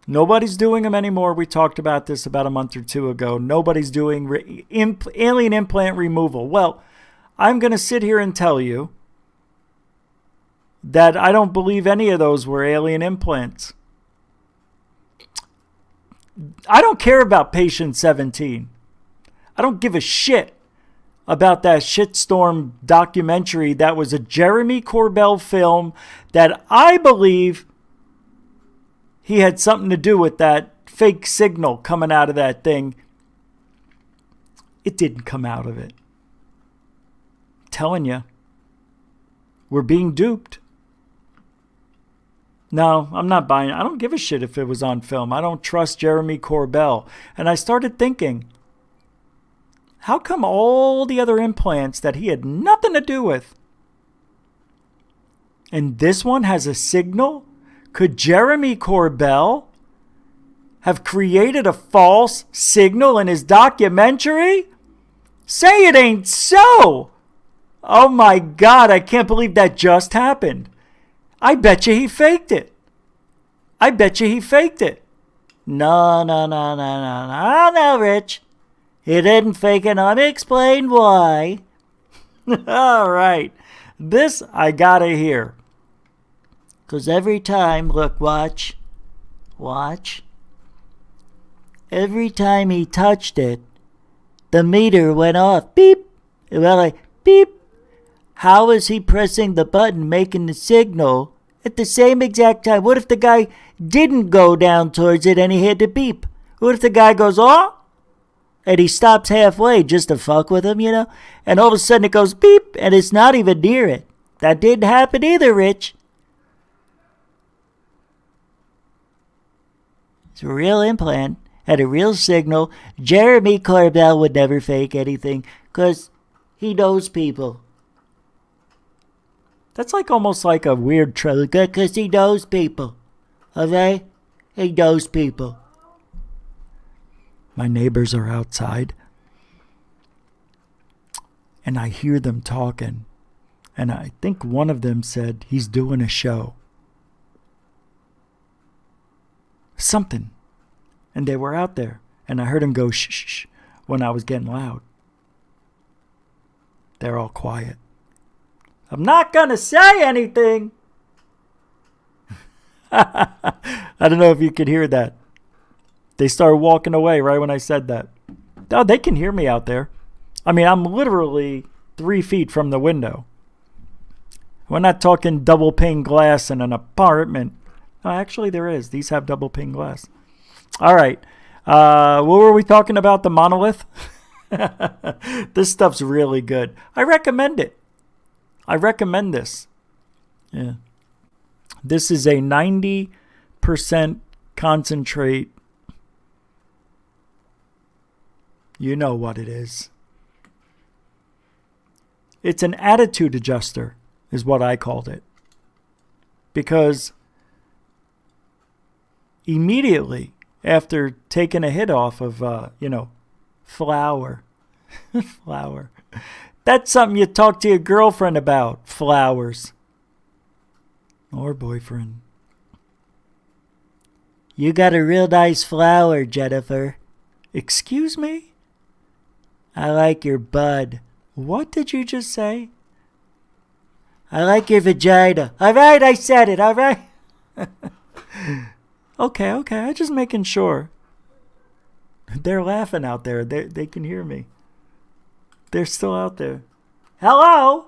Nobody's doing them anymore. We talked about this about a month or two ago. Nobody's doing alien implant removal. Well, I'm going to sit here and tell you that I don't believe any of those were alien implants. I don't care about Patient 17. I don't give a shit about that shitstorm documentary that was a Jeremy Corbell film that I believe he had something to do with that fake signal coming out of that thing. It didn't come out of it. I'm telling you, we're being duped. No, I'm not buying it. I don't give a shit if it was on film. I don't trust Jeremy Corbell. And I started thinking, how come all the other implants that he had nothing to do with, and this one has a signal? Could Jeremy Corbell have created a false signal in his documentary? Say it ain't so. Oh my God, I can't believe that just happened. I bet you he faked it. I bet you he faked it. No, Rich. He didn't fake it. Let me explain why. All right. This I gotta hear. Because every time, look, watch. Every time he touched it, the meter went off. Beep. It went like, beep. How is he pressing the button, making the signal at the same exact time? What if the guy didn't go down towards it and he hit the beep? What if the guy goes, oh, and he stops halfway just to fuck with him, and all of a sudden it goes beep and it's not even near it? That didn't happen either, Rich. It's a real implant, had a real signal. Jeremy Corbell would never fake anything because he knows people. That's like almost like a weird trailer because he knows people. Okay? He knows people. My neighbors are outside. And I hear them talking. And I think one of them said he's doing a show. Something. And they were out there. And I heard him go shh, shh, shh when I was getting loud. They're all quiet. I'm not going to say anything. I don't know if you could hear that. They started walking away right when I said that. Oh, they can hear me out there. I mean, I'm literally 3 feet from the window. We're not talking double pane glass in an apartment. No, actually, there is. These have double pane glass. All right. What were we talking about? The Monolith? This stuff's really good. I recommend it. I recommend this. Yeah. This is a 90% concentrate. You know what it is. It's an attitude adjuster, is what I called it. Because immediately after taking a hit off of, flour. Flour. That's something you talk to your girlfriend about. Flowers. Or boyfriend. You got a real nice flower, Jennifer. Excuse me? I like your bud. What did you just say? I like your vagina. All right, I said it. All right. Okay. I'm just making sure. They're laughing out there. They can hear me. They're still out there. Hello?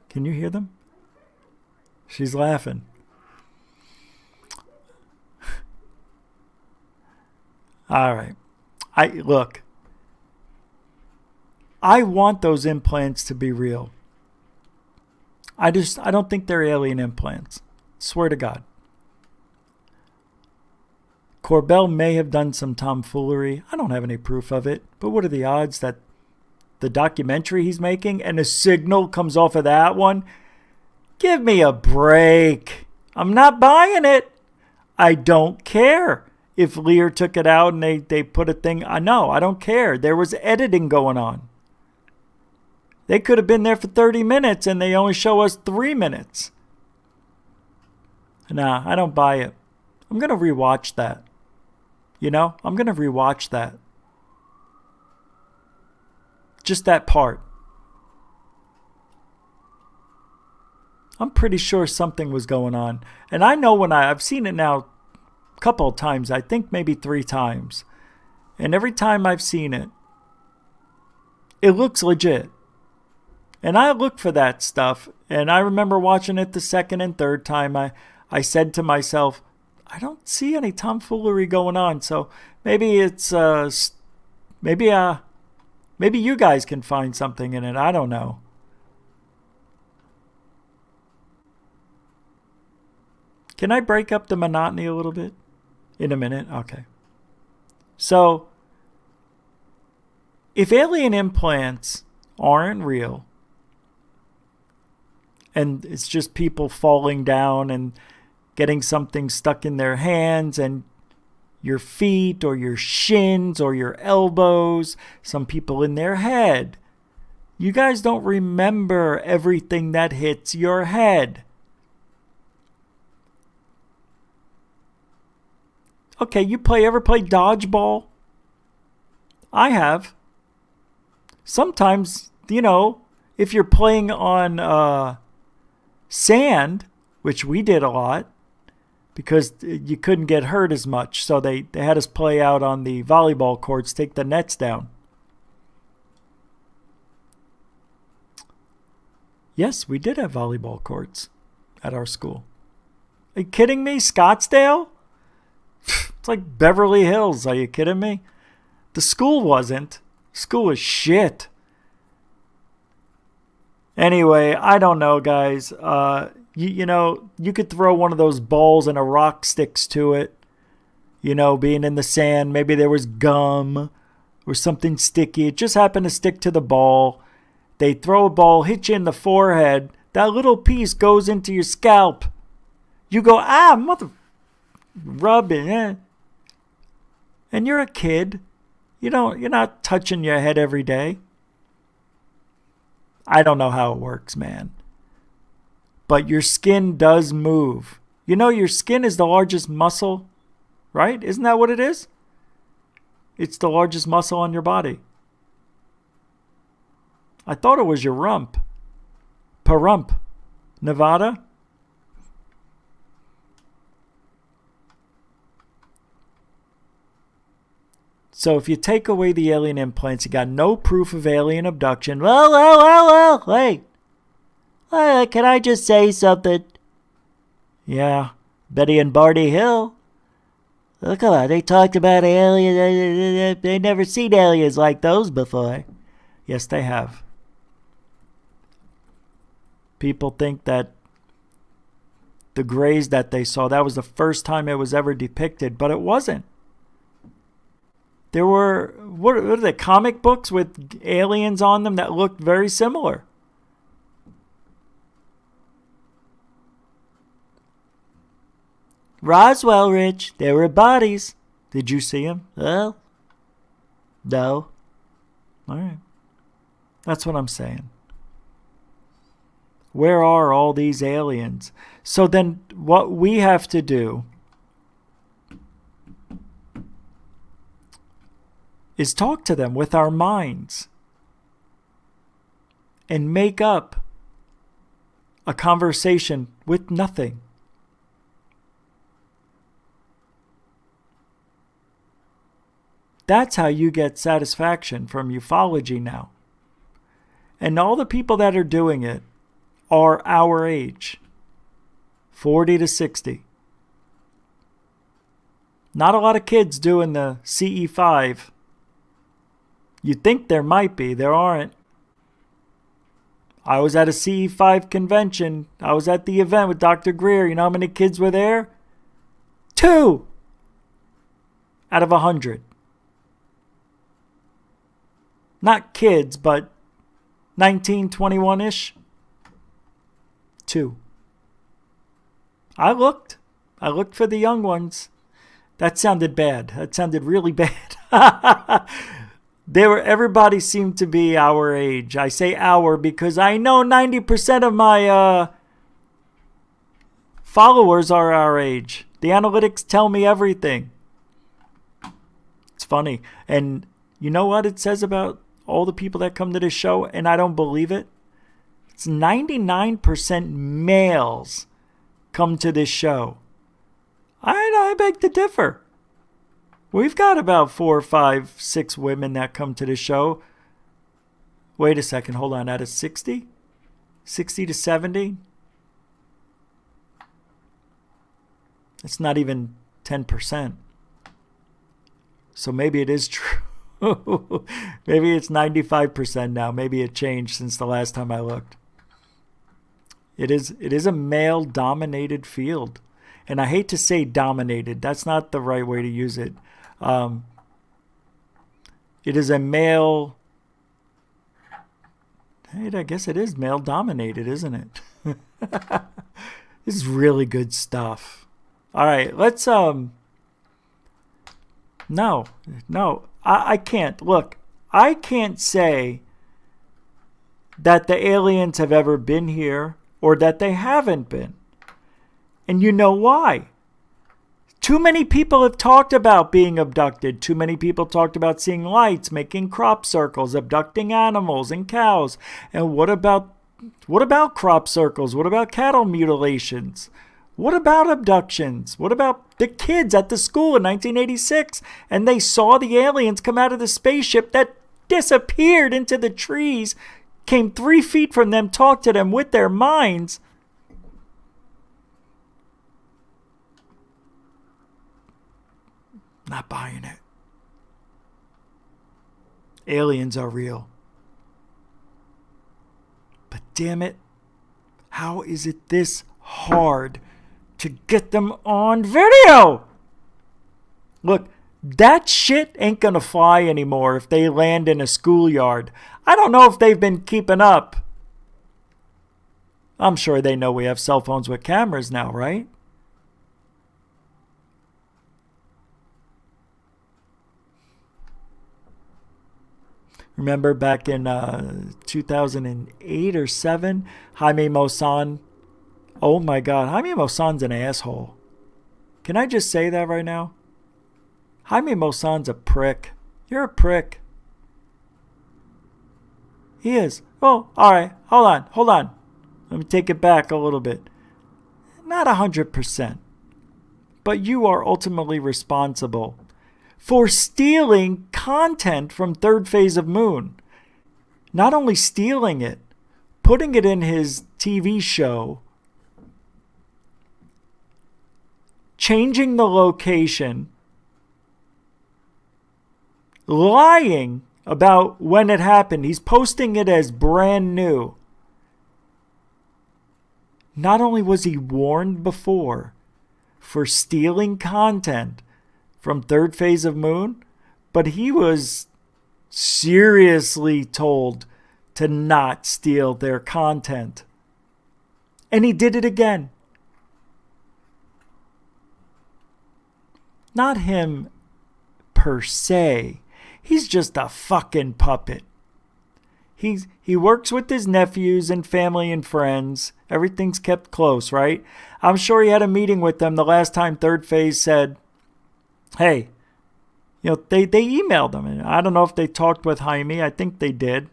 Can you hear them? She's laughing. All right. Look. I want those implants to be real. I don't think they're alien implants. Swear to God. Corbell may have done some tomfoolery. I don't have any proof of it. But what are the odds that the documentary he's making and a signal comes off of that one? Give me a break. I'm not buying it. I don't care if Lear took it out and they put a thing. No, I don't care. There was editing going on. They could have been there for 30 minutes and they only show us 3 minutes. Nah, I don't buy it. I'm going to rewatch that. You know, I'm going to rewatch that. Just that part. I'm pretty sure something was going on. And I know when I've seen it now a couple of times, I think maybe 3 times. And every time I've seen it, it looks legit. And I look for that stuff. And I remember watching it the second and third time. I said to myself, I don't see any tomfoolery going on. So maybe it's, maybe you guys can find something in it. I don't know. Can I break up the monotony a little bit? In a minute? Okay. So, if alien implants aren't real, and it's just people falling down and getting something stuck in their hands and your feet or your shins or your elbows, some people in their head, you guys don't remember everything that hits your head. Okay, you ever play dodgeball? I have. Sometimes, you know, if you're playing on sand, which we did a lot, because you couldn't get hurt as much, so they had us play out on the volleyball courts, take the nets down. Yes, we did have volleyball courts at our school. Are you kidding me? Scottsdale? It's like Beverly Hills. Are you kidding me? The school wasn't. School was shit. Anyway, I don't know, guys. You know, you could throw one of those balls and a rock sticks to it. You know, being in the sand. Maybe there was gum or something sticky. It just happened to stick to the ball. They throw a ball, hit you in the forehead. That little piece goes into your scalp. You go, mother... Rub it, and you're a kid. You're not touching your head every day. I don't know how it works, man. But your skin does move. You know, your skin is the largest muscle, right? Isn't that what it is? It's the largest muscle on your body. I thought it was your rump. Parump. Nevada? So if you take away the alien implants, you got no proof of alien abduction. Well, wait. Can I just say something? Yeah, Betty and Barney Hill. Oh, come on, they talked about aliens. They never seen aliens like those before. Yes, they have. People think that the grays that they saw, that was the first time it was ever depicted, but it wasn't. There were, what are they, comic books with aliens on them that looked very similar. Roswell, Rich, there were bodies. Did you see them? Well, no. All right. That's what I'm saying. Where are all these aliens? So then what we have to do is talk to them with our minds and make up a conversation with nothing. That's how you get satisfaction from ufology now. And all the people that are doing it are our age, 40 to 60. Not a lot of kids doing the CE5. You'd think there might be. There aren't. I was at a CE5 convention. I was at the event with Dr. Greer. You know how many kids were there? 2 out of 100. Not kids, but 19, 21-ish. 2. I looked for the young ones. That sounded bad. That sounded really bad. Everybody seemed to be our age. I say our because I know 90% of my followers are our age. The analytics tell me everything. It's funny. And you know what it says about all the people that come to this show, and I don't believe it? It's 99% males come to this show. I beg to differ. We've got about 4, 5, 6 women that come to the show. Wait a second. Hold on. Out of 60? 60 to 70? It's not even 10%. So maybe it is true. Maybe it's 95% now. Maybe it changed since the last time I looked. It is a male-dominated field. And I hate to say dominated. That's not the right way to use it. It is a male... Hey, I guess it is male-dominated, isn't it? This is really good stuff. All right, let's... No. I can't. Look, I can't say that the aliens have ever been here or that they haven't been. And you know why? Too many people have talked about being abducted. Too many people talked about seeing lights, making crop circles, abducting animals and cows. And what about crop circles? What about cattle mutilations? What about abductions? What about the kids at the school in 1986 and they saw the aliens come out of the spaceship that disappeared into the trees, came 3 feet from them, talked to them with their minds? Not buying it. Aliens are real. But damn it, how is it this hard to get them on video? Look, that shit ain't gonna fly anymore if they land in a schoolyard. I don't know if they've been keeping up. I'm sure they know we have cell phones with cameras now, right? Remember back in 2008 or 7, Jaime Maussan. Oh my God, Jaime Maussan's an asshole. Can I just say that right now? Jaime Maussan's a prick. You're a prick. He is. Oh, all right. Hold on. Let me take it back a little bit. Not 100%. But you are ultimately responsible for stealing content from Third Phase of Moon. Not only stealing it, putting it in his TV show, changing the location, lying about when it happened. He's posting it as brand new. Not only was he warned before for stealing content from Third Phase of Moon, but he was seriously told to not steal their content. And he did it again. Not him per se. He's just a fucking puppet. He works with his nephews and family and friends. Everything's kept close, right? I'm sure he had a meeting with them the last time Third Phase said, hey, they emailed him. And I don't know if they talked with Jaime. I think they did.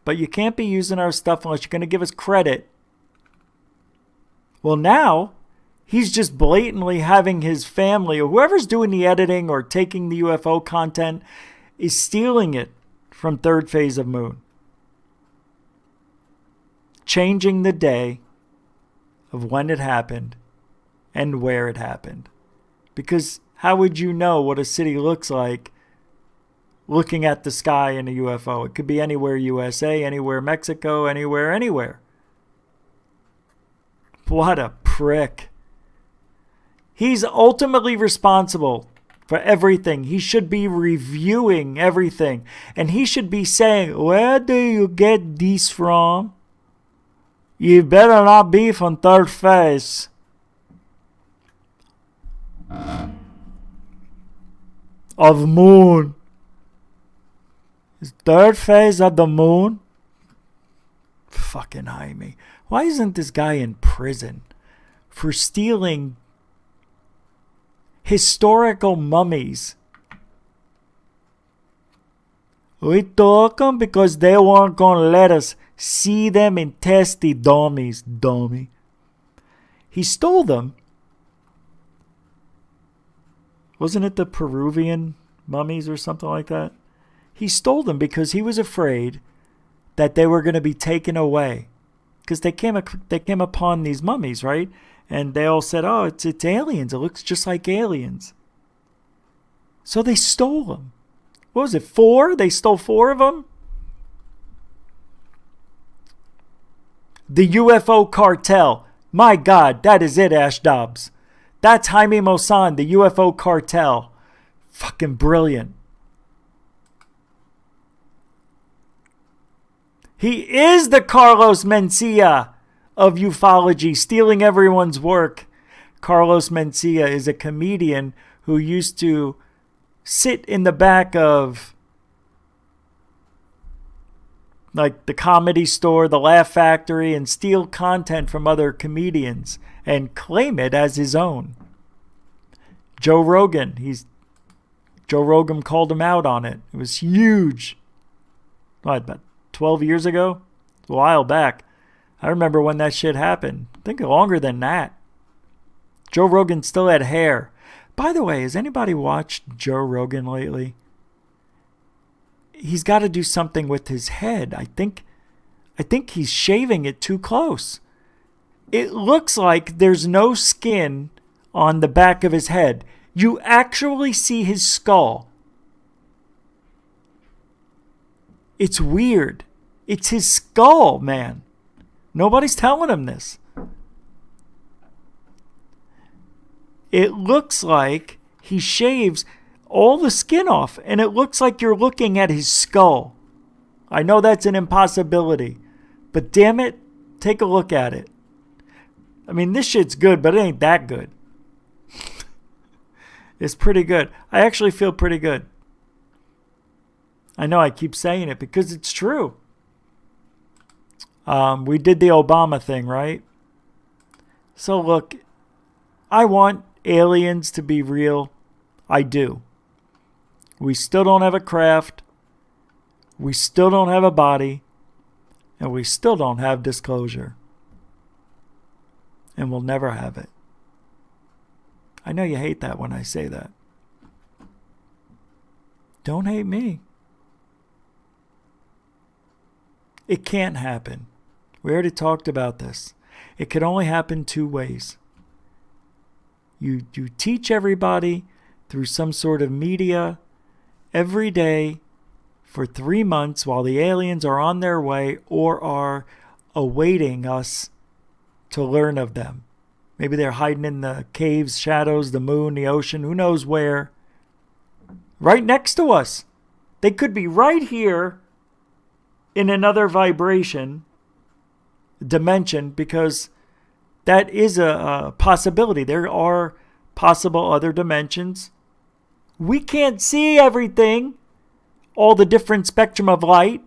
But you can't be using our stuff unless you're going to give us credit. Well, now he's just blatantly having his family or whoever's doing the editing or taking the UFO content is stealing it from Third Phase of Moon. Changing the day of when it happened and where it happened. Because how would you know what a city looks like looking at the sky in a UFO? It could be anywhere USA, anywhere Mexico, anywhere. What a prick. He's ultimately responsible for everything. He should be reviewing everything. And he should be saying, where do you get this from? You better not be from Third Phase. Of Moon. His third phase of the moon. Fucking Jaime. Why isn't this guy in prison for stealing historical mummies? We took them because they weren't going to let us see them and test the dummies, dummy. He stole them. Wasn't it the Peruvian mummies or something like that? He stole them because he was afraid that they were going to be taken away. Because they came upon these mummies, right? And they all said, oh, it's aliens. It looks just like aliens. So they stole them. What was it, 4? They stole 4 of them? The UFO cartel. My God, that is it, Ash Dobbs. That's Jaime Maussan, the UFO cartel. Fucking brilliant. He is the Carlos Mencia of ufology, stealing everyone's work. Carlos Mencia is a comedian who used to sit in the back of like the Comedy Store, the Laugh Factory, and steal content from other comedians and claim it as his own. Joe Rogan called him out on it. It was huge. What, about 12 years ago? A while back. I remember when that shit happened. I think longer than that. Joe Rogan still had hair. By the way, has anybody watched Joe Rogan lately? He's got to do something with his head. I think he's shaving it too close. It looks like there's no skin on the back of his head. You actually see his skull. It's weird. It's his skull, man. Nobody's telling him this. It looks like he shaves all the skin off, and it looks like you're looking at his skull. I know that's an impossibility, but damn it, take a look at it. I mean, this shit's good, but it ain't that good. It's pretty good. I actually feel pretty good. I know I keep saying it because it's true. We did the Obama thing, right? So look, I want aliens to be real. I do. We still don't have a craft. We still don't have a body. And we still don't have disclosure. And we'll never have it. I know you hate that when I say that. Don't hate me. It can't happen. We already talked about this. It can only happen 2 ways. You teach everybody through some sort of media every day for 3 months while the aliens are on their way or are awaiting us to learn of them. Maybe they're hiding in the caves, shadows, the moon, the ocean, who knows where. Right next to us. They could be right here in another vibration, dimension, because that is a possibility. There are possible other dimensions. We can't see everything, all the different spectrum of light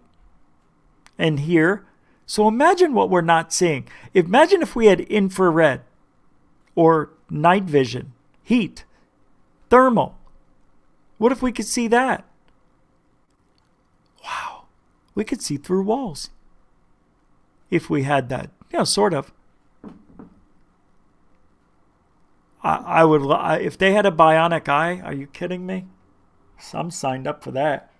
and hear. So imagine what we're not seeing. Imagine if we had infrared or night vision, heat, thermal. What if we could see that? Wow. We could see through walls. If we had that. Sort of. I would, if they had a bionic eye, are you kidding me? I'm signed up for that.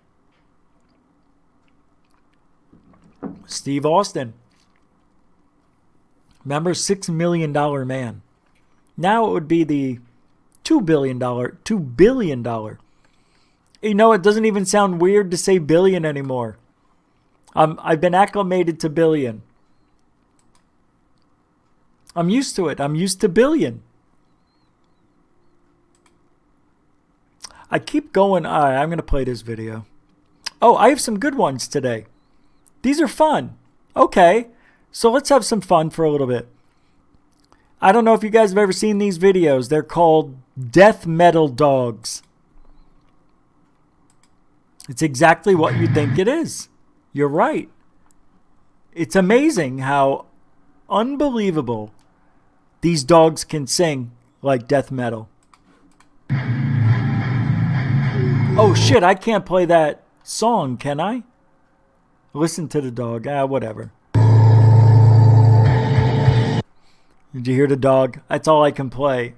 Steve Austin. Remember, $6 million man. Now it would be the $2 billion. You know, it doesn't even sound weird to say billion anymore. I've been acclimated to billion. I'm used to it. I'm used to billion. I keep going. All right, I'm going to play this video. Oh, I have some good ones today. These are fun. Okay, so let's have some fun for a little bit. I don't know if you guys have ever seen these videos. They're called Death Metal Dogs. It's exactly what you think it is. You're right. It's amazing how unbelievable these dogs can sing like death metal. Oh shit, I can't play that song, can I? Listen to the dog. Whatever. Did you hear the dog? That's all I can play.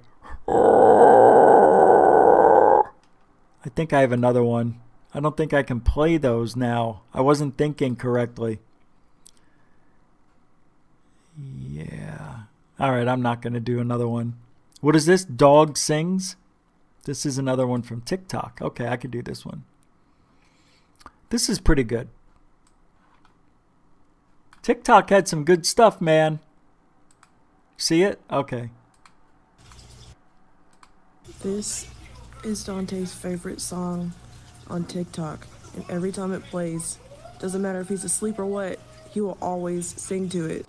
I think I have another one. I don't think I can play those now. I wasn't thinking correctly. Yeah. All right, I'm not going to do another one. What is this? Dog sings? This is another one from TikTok. Okay, I could do this one. This is pretty good. TikTok had some good stuff, man. See it? Okay. This is Dante's favorite song on TikTok. And every time it plays, doesn't matter if he's asleep or what, he will always sing to it.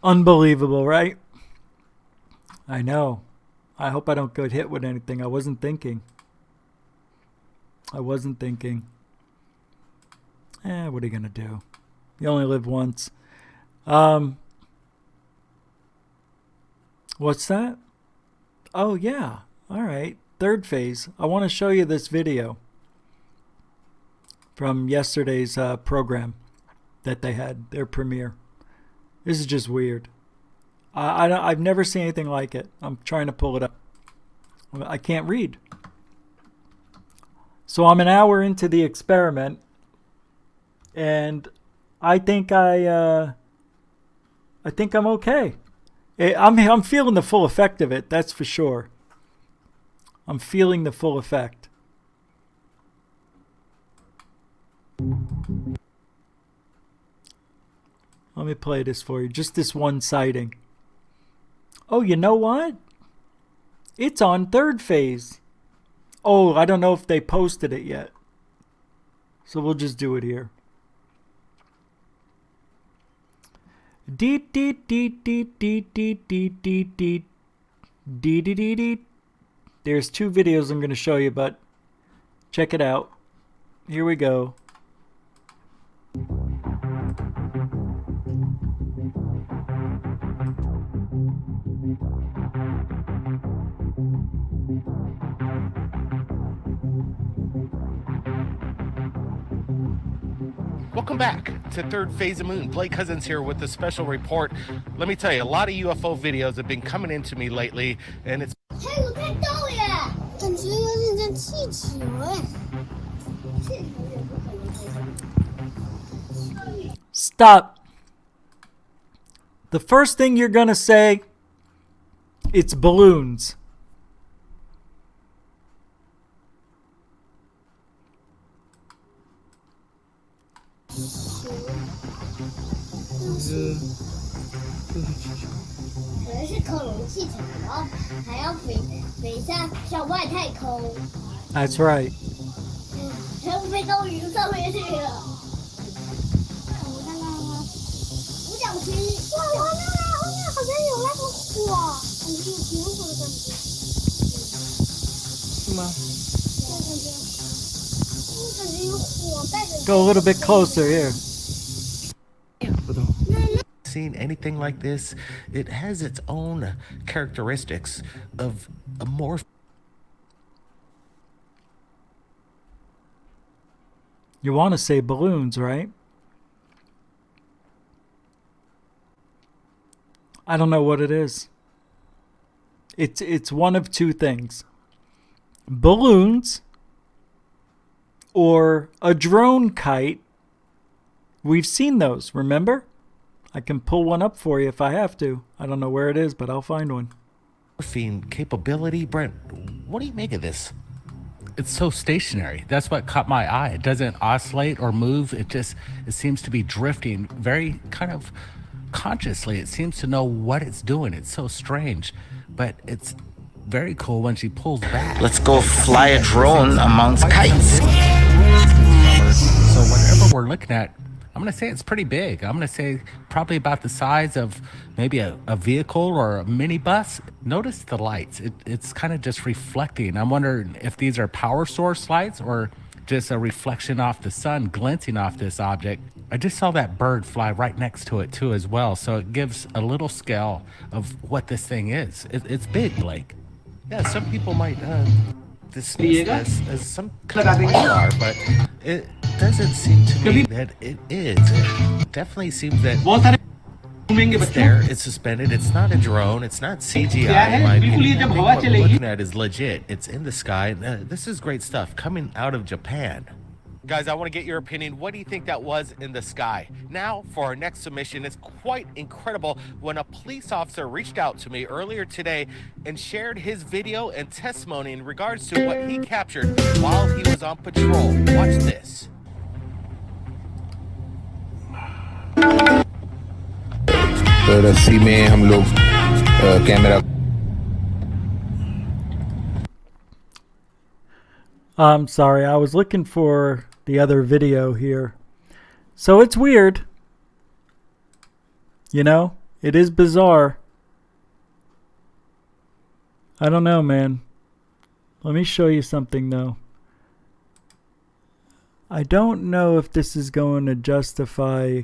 Unbelievable, right? I know. I hope I don't get hit with anything. I wasn't thinking. What are you going to do? You only live once. What's that? Oh, yeah. All right. Third phase. I want to show you this video from yesterday's program that they had, their premiere. This is just weird. I've never seen anything like it. I'm trying to pull it up. I can't read. So I'm an hour into the experiment, and I think I'm okay. I'm feeling the full effect of it. That's for sure. I'm feeling the full effect. Let me play this for you. Just this one sighting. Oh, you know what? It's on third phase. Oh, I don't know if they posted it yet. So we'll just do it here. There's two videos I'm going to show you, but check it out. Here we go. Welcome back to Third Phase of Moon. Blake Cousins here with a special report. Let me tell you, a lot of UFO videos have been coming into me lately, and it's... Hey, 我看到耶，感觉有点像气球哎。 Stop. The first thing you're going to say, it's balloons. That's right. Go a little bit closer here. Seen anything like this? It has its own characteristics of a more... You want to say balloons, right? I don't know what it is. It's one of two things. Balloons or a drone kite. We've seen those, remember? I can pull one up for you if I have to. I don't know where it is, but I'll find one. Morphine capability. Brent, what do you make of this? It's so stationary. That's what caught my eye. It doesn't oscillate or move. It seems to be drifting very kind of subconsciously, it seems to know what it's doing. It's so strange, but it's very cool when she pulls back. Let's go fly a drone amongst kites. So whatever we're looking at, I'm going to say it's pretty big. I'm going to say probably about the size of maybe a vehicle or a minibus. Notice the lights. It's kind of just reflecting. I'm wondering if these are power source lights or just a reflection off the sun glinting off this object. I just saw that bird fly right next to it too as well. So it gives a little scale of what this thing is. It's big, Blake. Yeah, some people might dismiss this as some kind of radar, but it doesn't seem to me that it is. It definitely seems that it's there, it's suspended, it's not a drone, it's not CGI in my opinion. What we're looking at is legit. It's in the sky. This is great stuff coming out of Japan. Guys, I want to get your opinion. What do you think that was in the sky? Now, for our next submission, it's quite incredible when a police officer reached out to me earlier today and shared his video and testimony in regards to what he captured while he was on patrol. Watch this. तो रस्सी में हम लोग camera I'm sorry, I was looking for the other video here. So it's weird. You know, it is bizarre. I don't know, man. Let me show you something though. I don't know if this is going to justify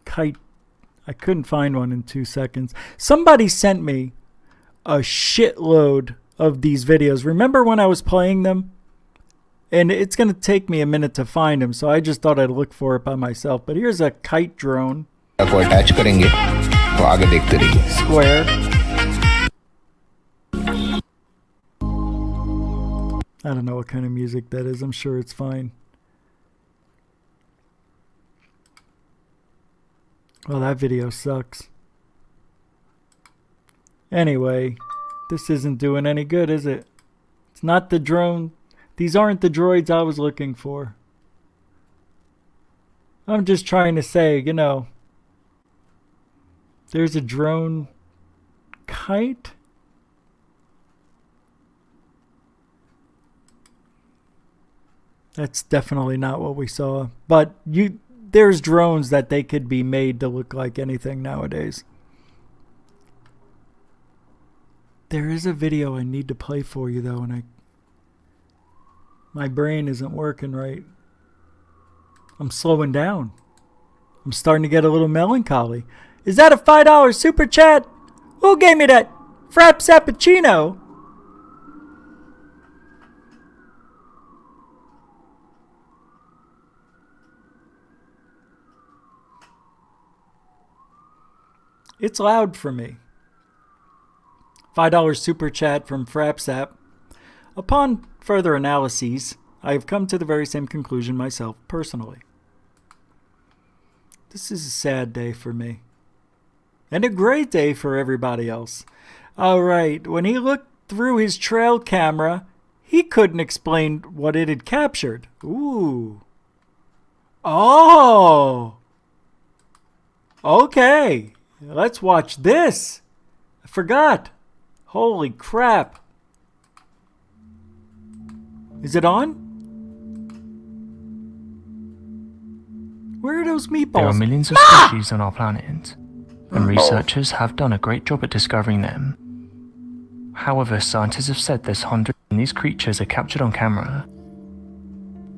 kite. I couldn't find one in 2 seconds. Somebody sent me a shitload of these videos. Remember when I was playing them? And it's going to take me a minute to find them, so I just thought I'd look for it by myself. But here's a kite drone. Square. I don't know what kind of music that is. I'm sure it's fine. Well, that video sucks. Anyway, this isn't doing any good, is it? It's not the drone. These aren't the droids I was looking for. I'm just trying to say, you know, there's a drone kite. That's definitely not what we saw. But there's drones that they could be made to look like anything nowadays. There is a video I need to play for you though, and my brain isn't working right. I'm slowing down. I'm starting to get a little melancholy. Is that a $5 super chat? Who gave me that frap sappuccino? It's loud for me. $5 super chat from FrapSap. Upon further analyses, I have come to the very same conclusion myself, personally. This is a sad day for me. And a great day for everybody else. Alright, when he looked through his trail camera, he couldn't explain what it had captured. Ooh. Oh! Okay. Let's watch this. I forgot. Holy crap. Is it on? Where are those meatballs? There are millions of species on our planet, and researchers have done a great job at discovering them. However, scientists have said there's hundreds, and these creatures are captured on camera.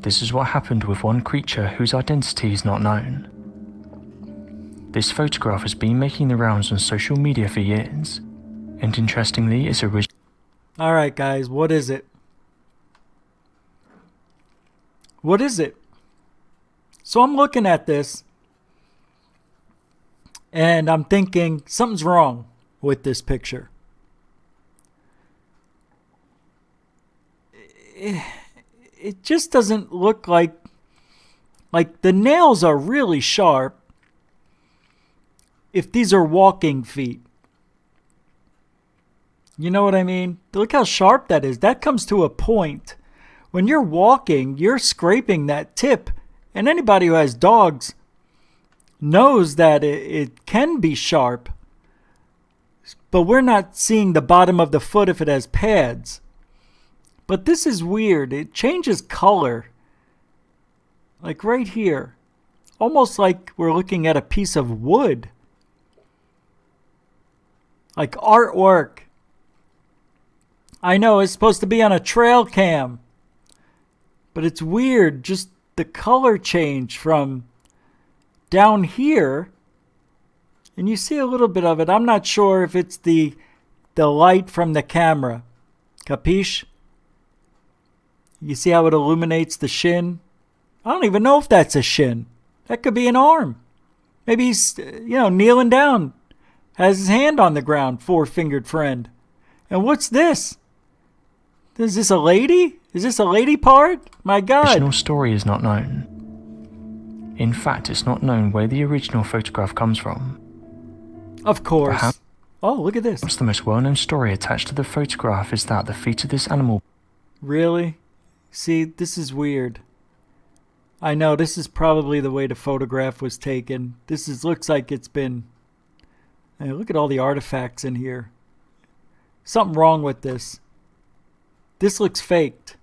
This is what happened with one creature whose identity is not known. This photograph has been making the rounds on social media for years, and interestingly, it's original. Alright guys, what is it? What is it? So I'm looking at this, and I'm thinking something's wrong with this picture. It just doesn't look like the nails are really sharp if these are walking feet. You know what I mean? Look how sharp that is. That comes to a point. When you're walking, you're scraping that tip. And anybody who has dogs, knows that it can be sharp, but we're not seeing the bottom of the foot if it has pads. But this is weird. It changes color. Like right here. Almost like we're looking at a piece of wood. Like artwork. I know it's supposed to be on a trail cam. But it's weird. Just the color change from down here. And you see a little bit of it. I'm not sure if it's the light from the camera. Capiche? You see how it illuminates the shin? I don't even know if that's a shin. That could be an arm. Maybe he's, kneeling down. Has his hand on the ground, four-fingered friend. And what's this? Is this a lady? Is this a lady part? My God. The original story is not known. In fact, it's not known where the original photograph comes from. Of course. Perhaps, look at this. The most well-known story attached to the photograph is that the feet of this animal... Really? See, this is weird. I know, this is probably the way the photograph was taken. Looks like it's been... Hey, look at all the artifacts in here. Something wrong with this. This looks faked.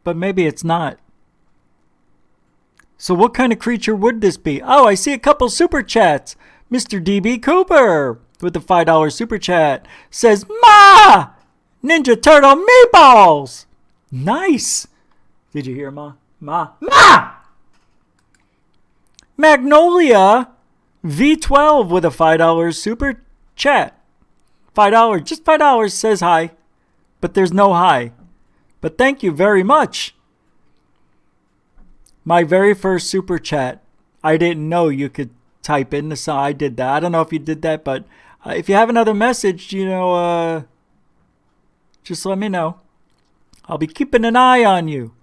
But maybe it's not. So what kind of creature would this be? Oh, I see a couple super chats. Mr. DB Cooper with the $5 super chat says, Ma! Ninja Turtle meatballs! Nice. Did you hear Ma? Ma! Magnolia V12 with a $5 super chat. $5, just $5 says hi. But there's no hi. But thank you very much. My very first super chat. I didn't know you could type in the song. I did that. I don't know if you did that, but if you have another message, just let me know. I'll be keeping an eye on you.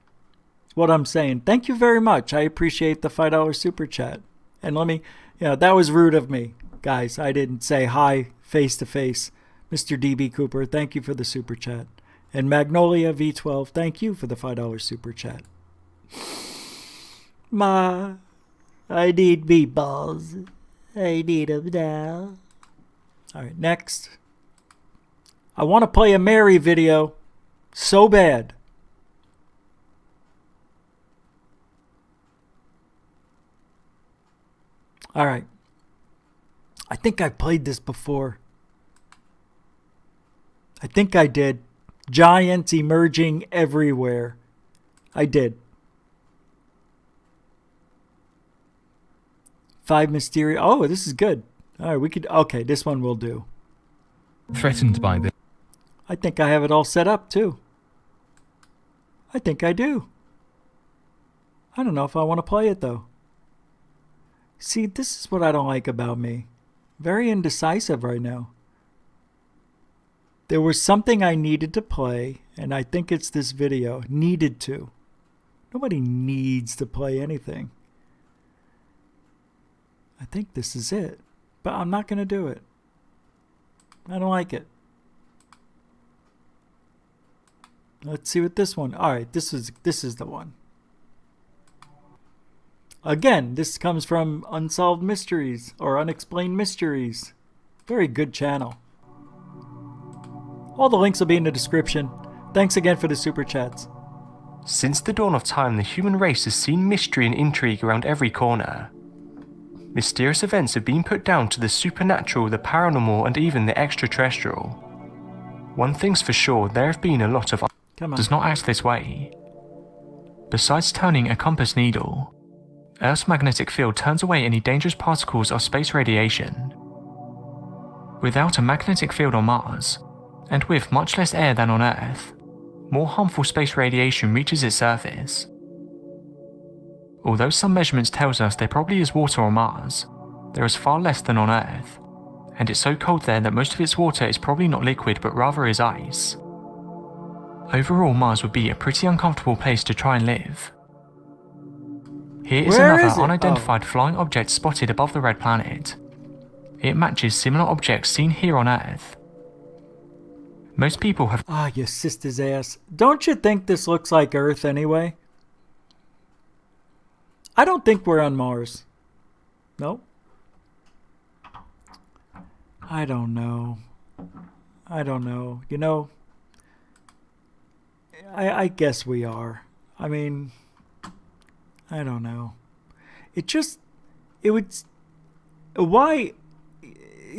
What I'm saying. Thank you very much. I appreciate the $5 super chat. And let me, that was rude of me, guys. I didn't say hi face to face. Mr. DB Cooper, thank you for the super chat. And Magnolia V12, thank you for the $5 super chat. Ma, I need meatballs. I need them now. All right, next. I want to play a Mary video so bad. All right. I think I played this before. I think I did. Giants emerging everywhere. I did. 5 mysterious. Oh, this is good. All right, okay, this one will do. Threatened by this. I think I have it all set up too. I think I do. I don't know if I want to play it though. See, this is what I don't like about me. Very indecisive right now. There was something I needed to play, and I think it's this video. Needed to. Nobody needs to play anything. I think this is it. But I'm not going to do it. I don't like it. Let's see what this one. All right, this is the one. Again, this comes from Unsolved Mysteries or Unexplained Mysteries. Very good channel. All the links will be in the description. Thanks again for the super chats. Since the dawn of time, the human race has seen mystery and intrigue around every corner. Mysterious events have been put down to the supernatural, the paranormal, and even the extraterrestrial. One thing's for sure, there have been a lot of does not act this way. Besides turning a compass needle, Earth's magnetic field turns away any dangerous particles of space radiation. Without a magnetic field on Mars, and with much less air than on Earth, more harmful space radiation reaches its surface. Although some measurements tells us there probably is water on Mars, there is far less than on Earth, and it's so cold there that most of its water is probably not liquid but rather is ice. Overall, Mars would be a pretty uncomfortable place to try and live. Here is another unidentified flying object spotted above the red planet. It matches similar objects seen here on Earth. Most people have... your sister's ass. Don't you think this looks like Earth anyway? I don't think we're on Mars. Nope. I don't know. You know, I guess we are. I mean, I don't know. Why?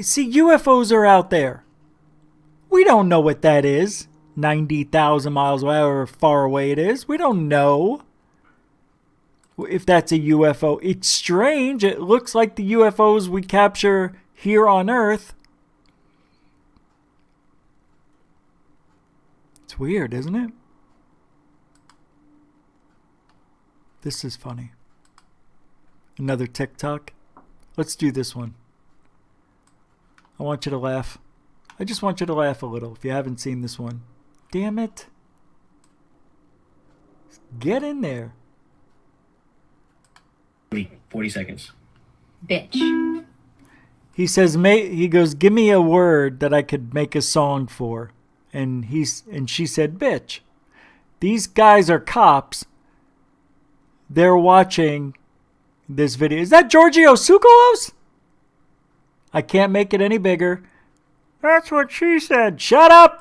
See, UFOs are out there. We don't know what that is. 90,000 miles away, however far away it is. We don't know if that's a UFO. It's strange. It looks like the UFOs we capture here on Earth. It's weird, isn't it? This is funny. Another TikTok. Let's do this one. I want you to laugh. I just want you to laugh a little if you haven't seen this one. Damn it. Get in there. 40 seconds. Bitch. He says, he goes, give me a word that I could make a song for. And she said, bitch. These guys are cops. They're watching this video. Is that Giorgio Tsoukalos? I can't make it any bigger. That's what she said. Shut up!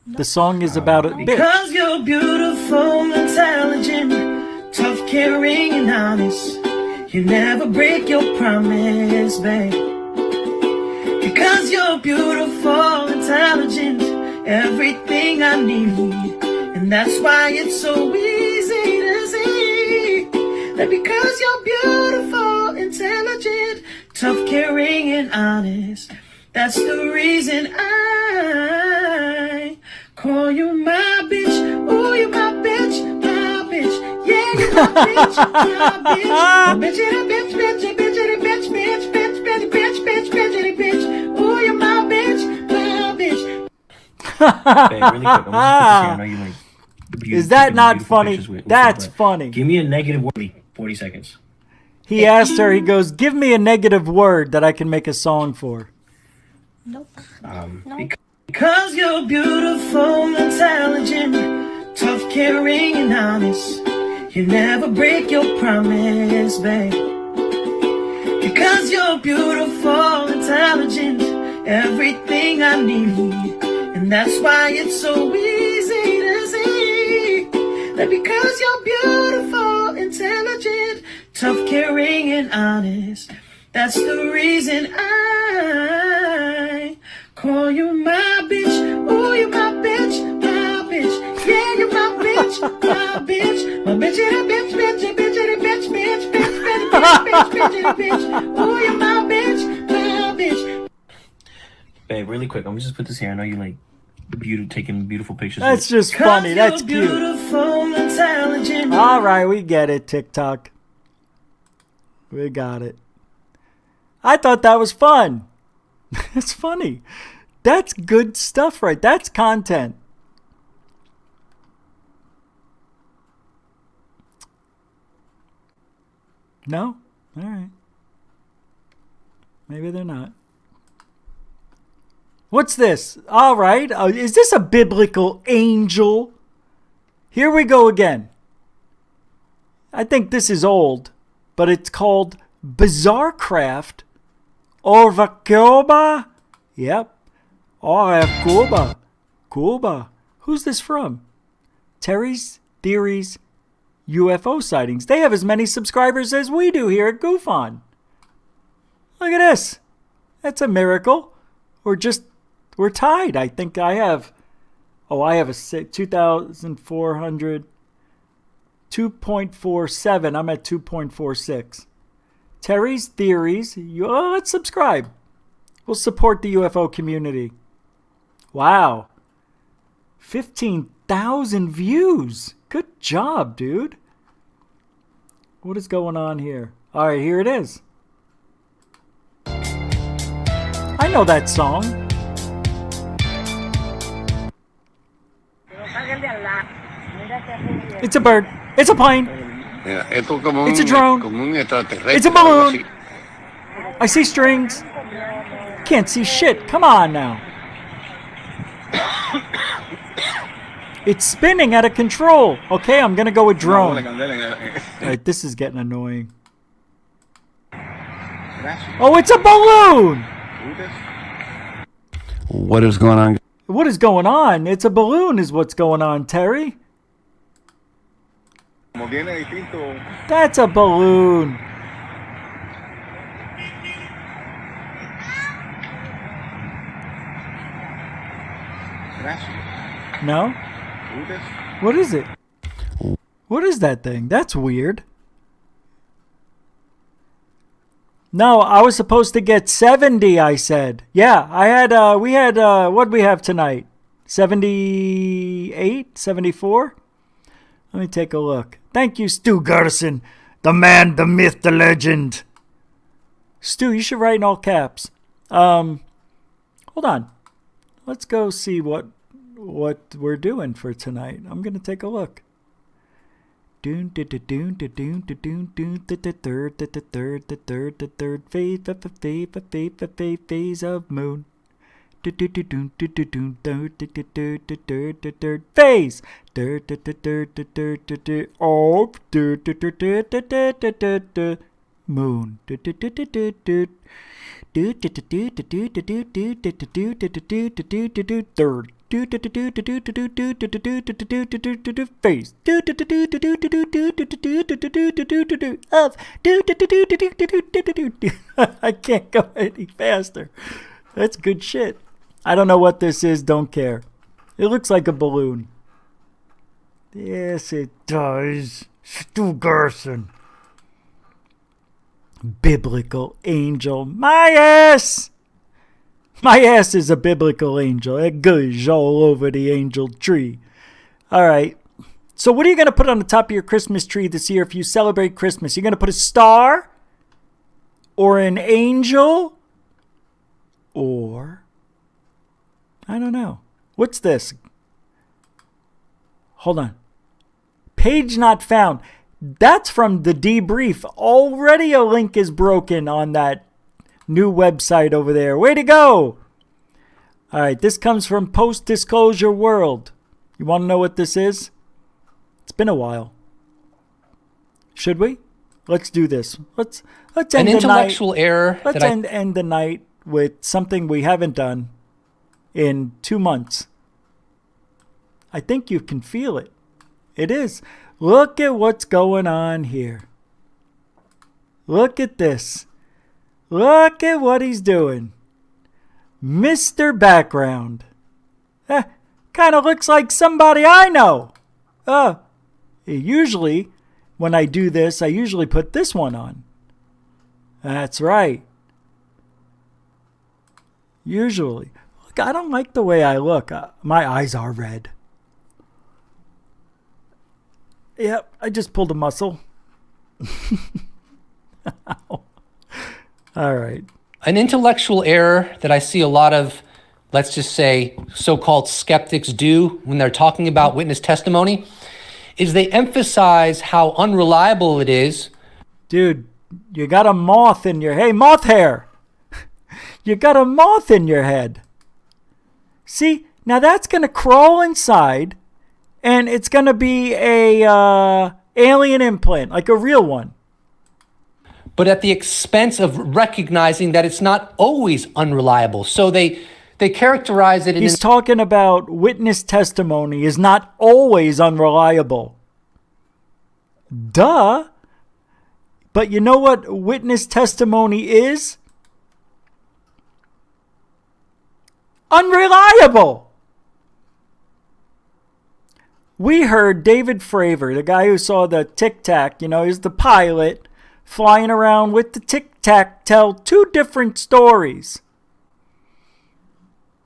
The song is about a bitch. Because you're beautiful, intelligent, tough, caring, and honest. You never break your promise, babe. Because you're beautiful, intelligent, everything I need. And that's why it's so easy to see that because you're beautiful, intelligent, tough, caring, and honest, that's the reason I call you my bitch. Oh, you're my bitch, my bitch. Yeah, you're my bitch, my bitch. My bitch, and a bitch, bitch, a bitch, and a bitch, bitch, bitch, bitch, bitch, bitch, bitch, and a bitch. Oh, you're my bitch, my bitch. Babe, really quick, I'm just put this here. I know you like. Is that not funny? That's funny. Give me a negative word. 40 seconds. He asked her, he goes, give me a negative word that I can make a song for. Nope. Because you're beautiful, intelligent, tough, caring, and honest. You never break your promise, babe. Because you're beautiful, intelligent, everything I need. And that's why it's so easy to see that because you're beautiful, intelligent, tough, caring, and honest, that's the reason I call you my bitch. Oh, you're my bitch, my bitch. Yeah, you're my bitch, my bitch. My bitch and a bitch, bitch, a bitch and a bitch, bitch, bitch, bitch, bitch, bitch, bitch, and a bitch. Oh, you're my bitch, my bitch. Babe, really quick, I'm just put this here. I know you like taking beautiful pictures. That's just funny. That's cute. All right, we get it, TikTok. We got it. I thought that was fun. It's funny. That's good stuff, right? That's content. No? All right. Maybe they're not. What's this? All right. Is this a biblical angel? Here we go again. I think this is old, but it's called Bizarre Craft over Cuba. Yep. Or Cuba. Cuba. Who's this from? Terry's Theories UFO Sightings. They have as many subscribers as we do here at GoofOn. Look at this. That's a miracle. We're tied. I think I have a 2,400, 2.47. I'm at 2.46. Terry's Theories. Let's subscribe. We'll support the UFO community. Wow. 15,000 views. Good job, dude. What is going on here? All right, here it is. I know that song. It's a bird. It's a plane. It's a drone. It's a balloon. I see strings. Can't see shit. Come on now. It's spinning out of control. Okay, I'm gonna go with drone. Alright, this is getting annoying. Oh, it's a balloon! What is going on? What is going on? It's a balloon is what's going on, Terry. That's a balloon. No? What is it? What is that thing? That's weird. No, I was supposed to get 70, I said. Yeah, I had, what'd we have tonight? 78? 74? Let me take a look. Thank you, Stu Garrison. The man, the myth, the legend. Stu, you should write in all caps. Hold on. Let's go see what we're doing for tonight. I'm going to take a look. Phase of moon. Phase of moon. Third. Phase of I can't go any faster. That's good shit. I don't know what this is, don't care. It looks like a balloon. Yes, it does. Stu Garrison. Biblical angel. My ass! My ass is a biblical angel. It goes all over the angel tree. All right. So what are you going to put on the top of your Christmas tree this year if you celebrate Christmas? You're going to put a star? Or an angel? Or... I don't know. What's this? Hold on. Page not found. That's from the debrief. Already a link is broken on that new website over there. Way to go! All right, this comes from Post Disclosure World. You want to know what this is? It's been a while. Should we? Let's do this. Let's end an intellectual the night. error. Let's end the night with something we haven't done in 2 months. I think you can feel it. It is. Look at what's going on here. Look at this. Look at what he's doing. Mr. Background. Kind of looks like somebody I know. Usually, when I do this, I usually put this one on. That's right. Usually. Look, I don't like the way I look. My eyes are red. Yep, I just pulled a muscle. All right. An intellectual error that I see a lot of, let's just say, so-called skeptics do when they're talking about witness testimony is they emphasize how unreliable it is. Dude, you got a moth in your... Hey, moth hair! You got a moth in your head. See, now that's going to crawl inside, and it's going to be a alien implant, like a real one. But at the expense of recognizing that it's not always unreliable. So they characterize it in... He's talking about witness testimony is not always unreliable. Duh. But you know what witness testimony is? Unreliable. We heard David Fravor, the guy who saw the Tic Tac, he's the pilot, flying around with the Tic Tac, tell 2 different stories.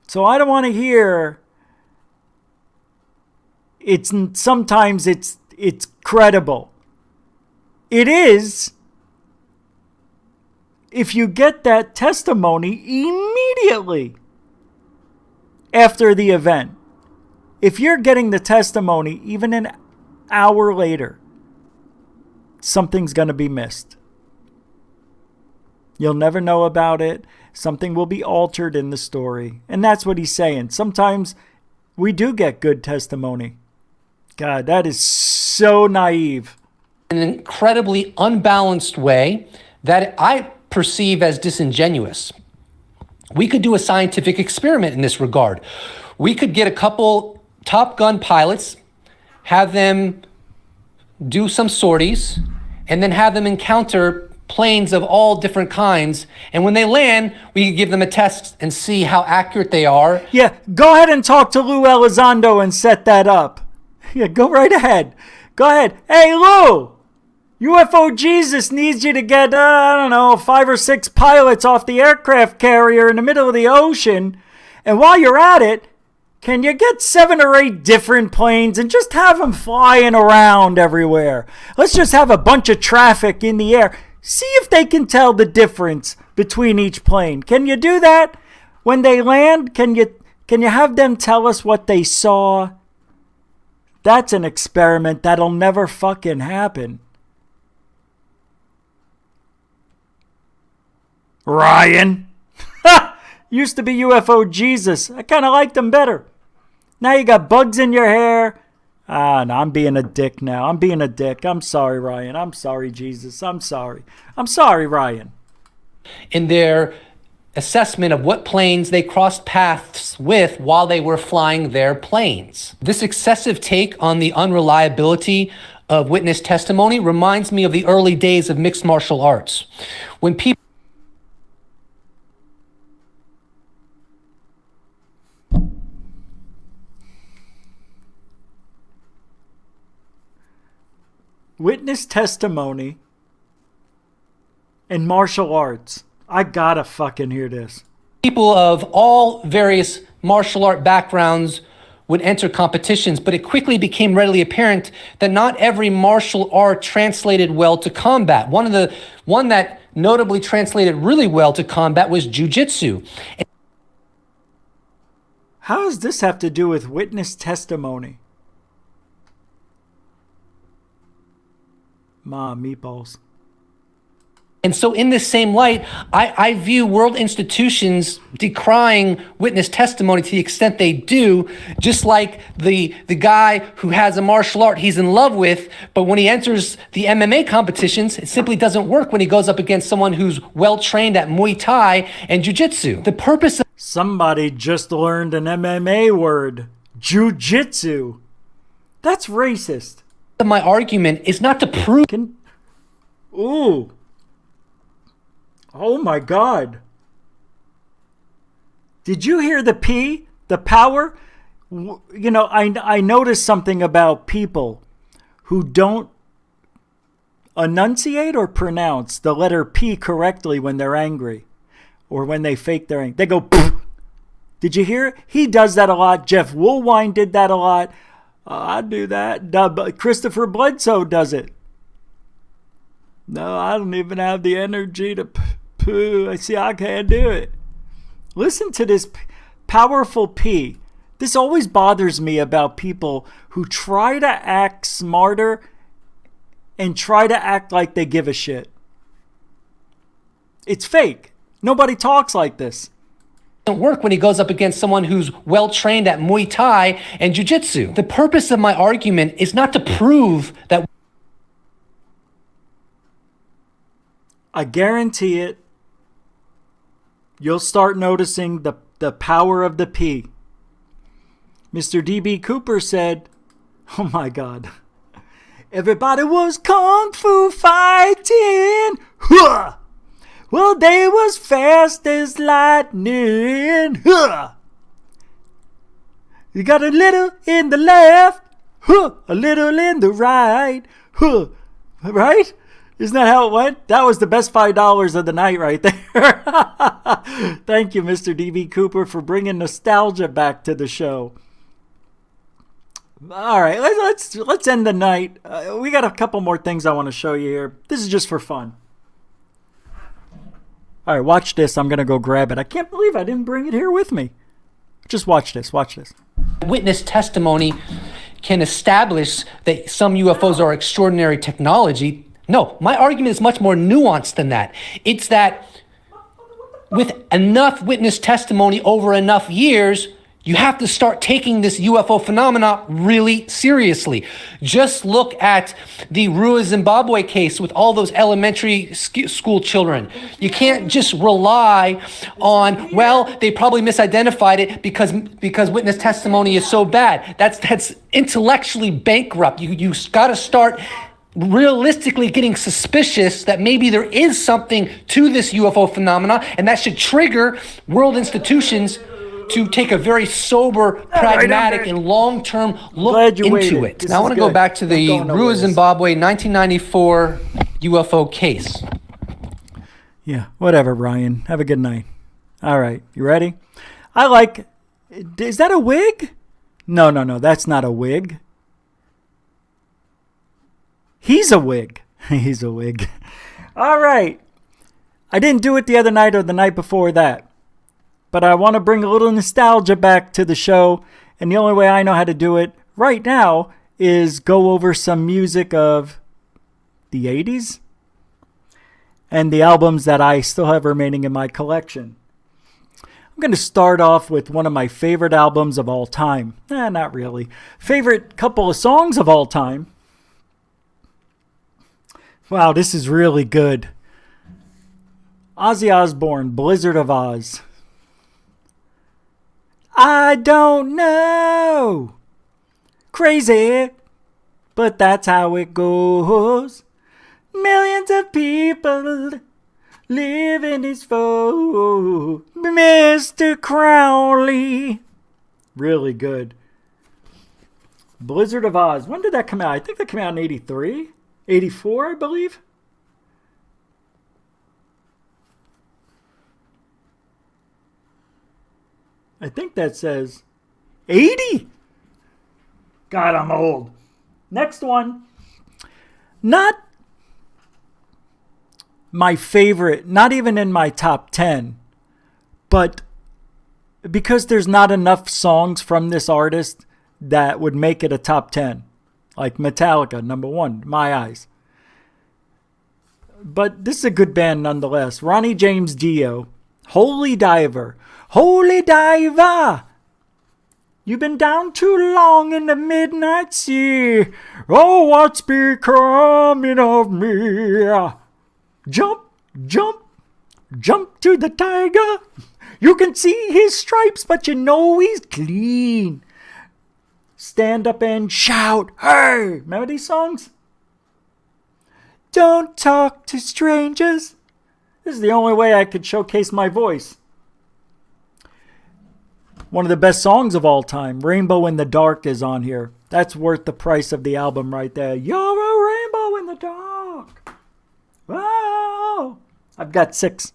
So I don't want to hear sometimes it's credible. It is if you get that testimony immediately after the event. If you're getting the testimony even an hour later, something's going to be missed. You'll never know about it. Something will be altered in the story. And that's what he's saying. Sometimes we do get good testimony. God, that is so naive. In an incredibly unbalanced way that I perceive as disingenuous. We could do a scientific experiment in this regard. We could get a couple Top Gun pilots, have them do some sorties, and then have them encounter planes of all different kinds. And when they land, we could give them a test and see how accurate they are. Yeah, go ahead and talk to Lou Elizondo and set that up. Yeah, go right ahead. Go ahead. Hey, Lou! UFO Jesus needs you to get, 5 or 6 pilots off the aircraft carrier in the middle of the ocean. And while you're at it, can you get 7 or 8 different planes and just have them flying around everywhere? Let's just have a bunch of traffic in the air. See if they can tell the difference between each plane. Can you do that? When they land, can you have them tell us what they saw? That's an experiment that'll never fucking happen. Ryan. Used to be UFO Jesus. I kind of liked him better. Now you got bugs in your hair. No, I'm being a dick now. I'm being a dick. I'm sorry, Ryan. I'm sorry, Jesus. I'm sorry. I'm sorry, Ryan. In their assessment of what planes they crossed paths with while they were flying their planes. This excessive take on the unreliability of witness testimony reminds me of the early days of mixed martial arts. When people witness testimony and martial arts. I gotta fucking hear this. People of all various martial art backgrounds would enter competitions, but it quickly became readily apparent that not every martial art translated well to combat. One that notably translated really well to combat was jiu-jitsu. How does this have to do with witness testimony? Meatballs. And so in this same light, I view world institutions decrying witness testimony to the extent they do, just like the guy who has a martial art he's in love with, but when he enters the MMA competitions, it simply doesn't work when he goes up against someone who's well-trained at Muay Thai and Jiu-Jitsu. The purpose of... Somebody just learned an MMA word. Jiu-Jitsu. That's racist. My argument is not to prove... Ooh. Oh my God. Did you hear the P? The power? You know, I noticed something about people who don't enunciate or pronounce the letter P correctly when they're angry or when they fake their anger. They go, poof. Did you hear it? He does that a lot. Jeff Woolwine did that a lot. I do that. Christopher Bledsoe does it. No, I don't even have the energy to poo. I see I can't do it. Listen to this powerful P. This always bothers me about people who try to act smarter and try to act like they give a shit. It's fake. Nobody talks like this. Doesn't work when he goes up against someone who's well-trained at Muay Thai and Jiu-Jitsu. The purpose of my argument is not to prove that... I guarantee it. You'll start noticing the power of the P. Mr. D.B. Cooper said, oh my God, everybody was kung fu fighting. Huh! Well, they was fast as lightning. Huh! You got a little in the left, huh, a little in the right. Huh. Right? Isn't that how it went? That was the best $5 of the night right there. Thank you, Mr. D.B. Cooper, for bringing nostalgia back to the show. All right, let's end the night. We got a couple more things I want to show you here. This is just for fun. All right, watch this. I'm going to go grab it. I can't believe I didn't bring it here with me. Just watch this. Watch this. Witness testimony can establish that some UFOs are extraordinary technology. No, my argument is much more nuanced than that. It's that with enough witness testimony over enough years, You have to start taking this UFO phenomena really seriously. Just look at the Rua, Zimbabwe case with all those elementary school children. You can't just rely on, well, they probably misidentified it because witness testimony is so bad. That's intellectually bankrupt. You got to start realistically getting suspicious that maybe there is something to this UFO phenomena, and that should trigger world institutions to take a very sober, pragmatic, and long-term look into it. Now I want to go back to the Rua, Zimbabwe 1994 UFO case. Yeah, whatever, Ryan. Have a good night. All right, you ready? Is that a wig? No, that's not a wig. He's a wig. He's a wig. All right. I didn't do it the other night or the night before that. But I want to bring a little nostalgia back to the show. And the only way I know how to do it right now is go over some music of the 80s and the albums that I still have remaining in my collection. I'm going to start off with one of my favorite albums of all time. Not really. Favorite couple of songs of all time. Wow, this is really good. Ozzy Osbourne, Blizzard of Oz. I don't know. Crazy, but that's how it goes. Millions of people live in this foe. Mr. Crowley. Really good. Blizzard of Oz. When did that come out? I think that came out in 83? 84, I believe. I think that says 80. God, I'm old. Next one. Not my favorite, not even in my top 10, but because there's not enough songs from this artist that would make it a top 10. Like Metallica, number 1, my eyes. But this is a good band nonetheless. Ronnie James Dio, Holy Diver. Holy Diver, you've been down too long in the midnight sea. Oh, what's becoming of me? Jump, jump, jump to the tiger. You can see his stripes, but you know he's clean. Stand up and shout, hey! Remember these songs? Don't talk to strangers. This is the only way I could showcase my voice. One of the best songs of all time, Rainbow in the Dark, is on here. That's worth the price of the album right there. You're a rainbow in the dark. Wow. I've got 6.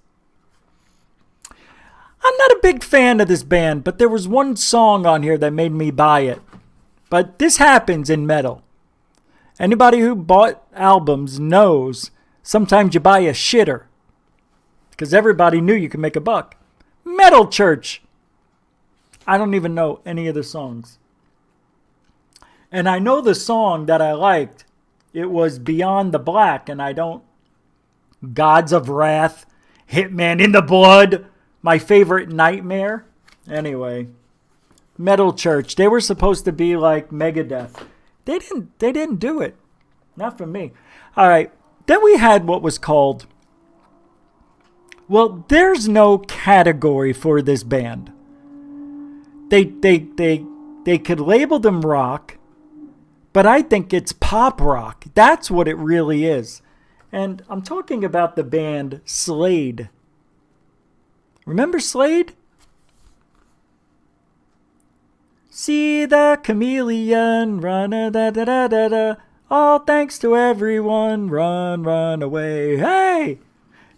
I'm not a big fan of this band, but there was one song on here that made me buy it. But this happens in metal. Anybody who bought albums knows sometimes you buy a shitter because everybody knew you could make a buck. Metal Church. I don't even know any of the songs. And I know the song that I liked. It was Beyond the Black, and I don't... Gods of Wrath, Hitman in the Blood, my favorite Nightmare. Anyway, Metal Church. They were supposed to be like Megadeth. They didn't do it. Not for me. All right. Then we had what was called... Well, there's no category for this band. They could label them rock, but I think it's pop rock. That's what it really is. And I'm talking about the band Slade. Remember Slade? See the chameleon run da da da da da. All thanks to everyone, run away. Hey!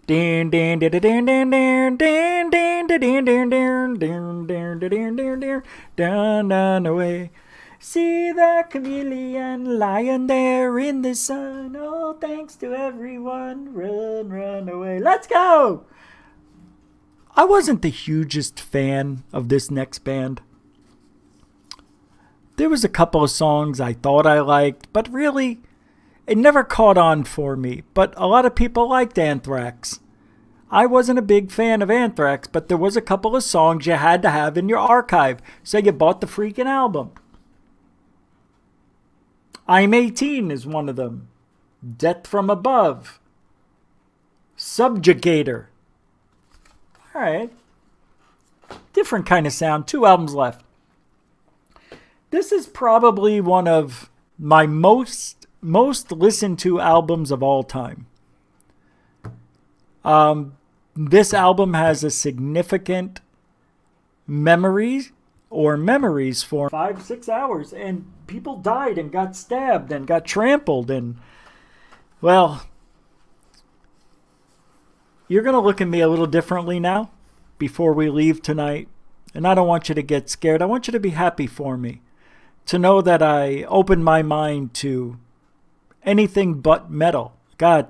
Din din din din din din din din din din din din din din din down away. See the chameleon lying there in the sun. Oh, thanks to everyone, run away. Let's go! I wasn't the hugest fan of this next band. There was a couple of songs I thought I liked, but really, it never caught on for me. But a lot of people liked Anthrax. I wasn't a big fan of Anthrax, but there was a couple of songs you had to have in your archive, so you bought the freaking album. I'm 18 is one of them. Death from Above. Subjugator. All right. Different kind of sound. 2 albums left. This is probably one of my most listened to albums of all time. This album has a significant memories for 5-6 hours, and people died and got stabbed and got trampled, and well, you're going to look at me a little differently now before we leave tonight, and I don't want you to get scared. I want you to be happy for me, to know that I opened my mind to anything but metal. God,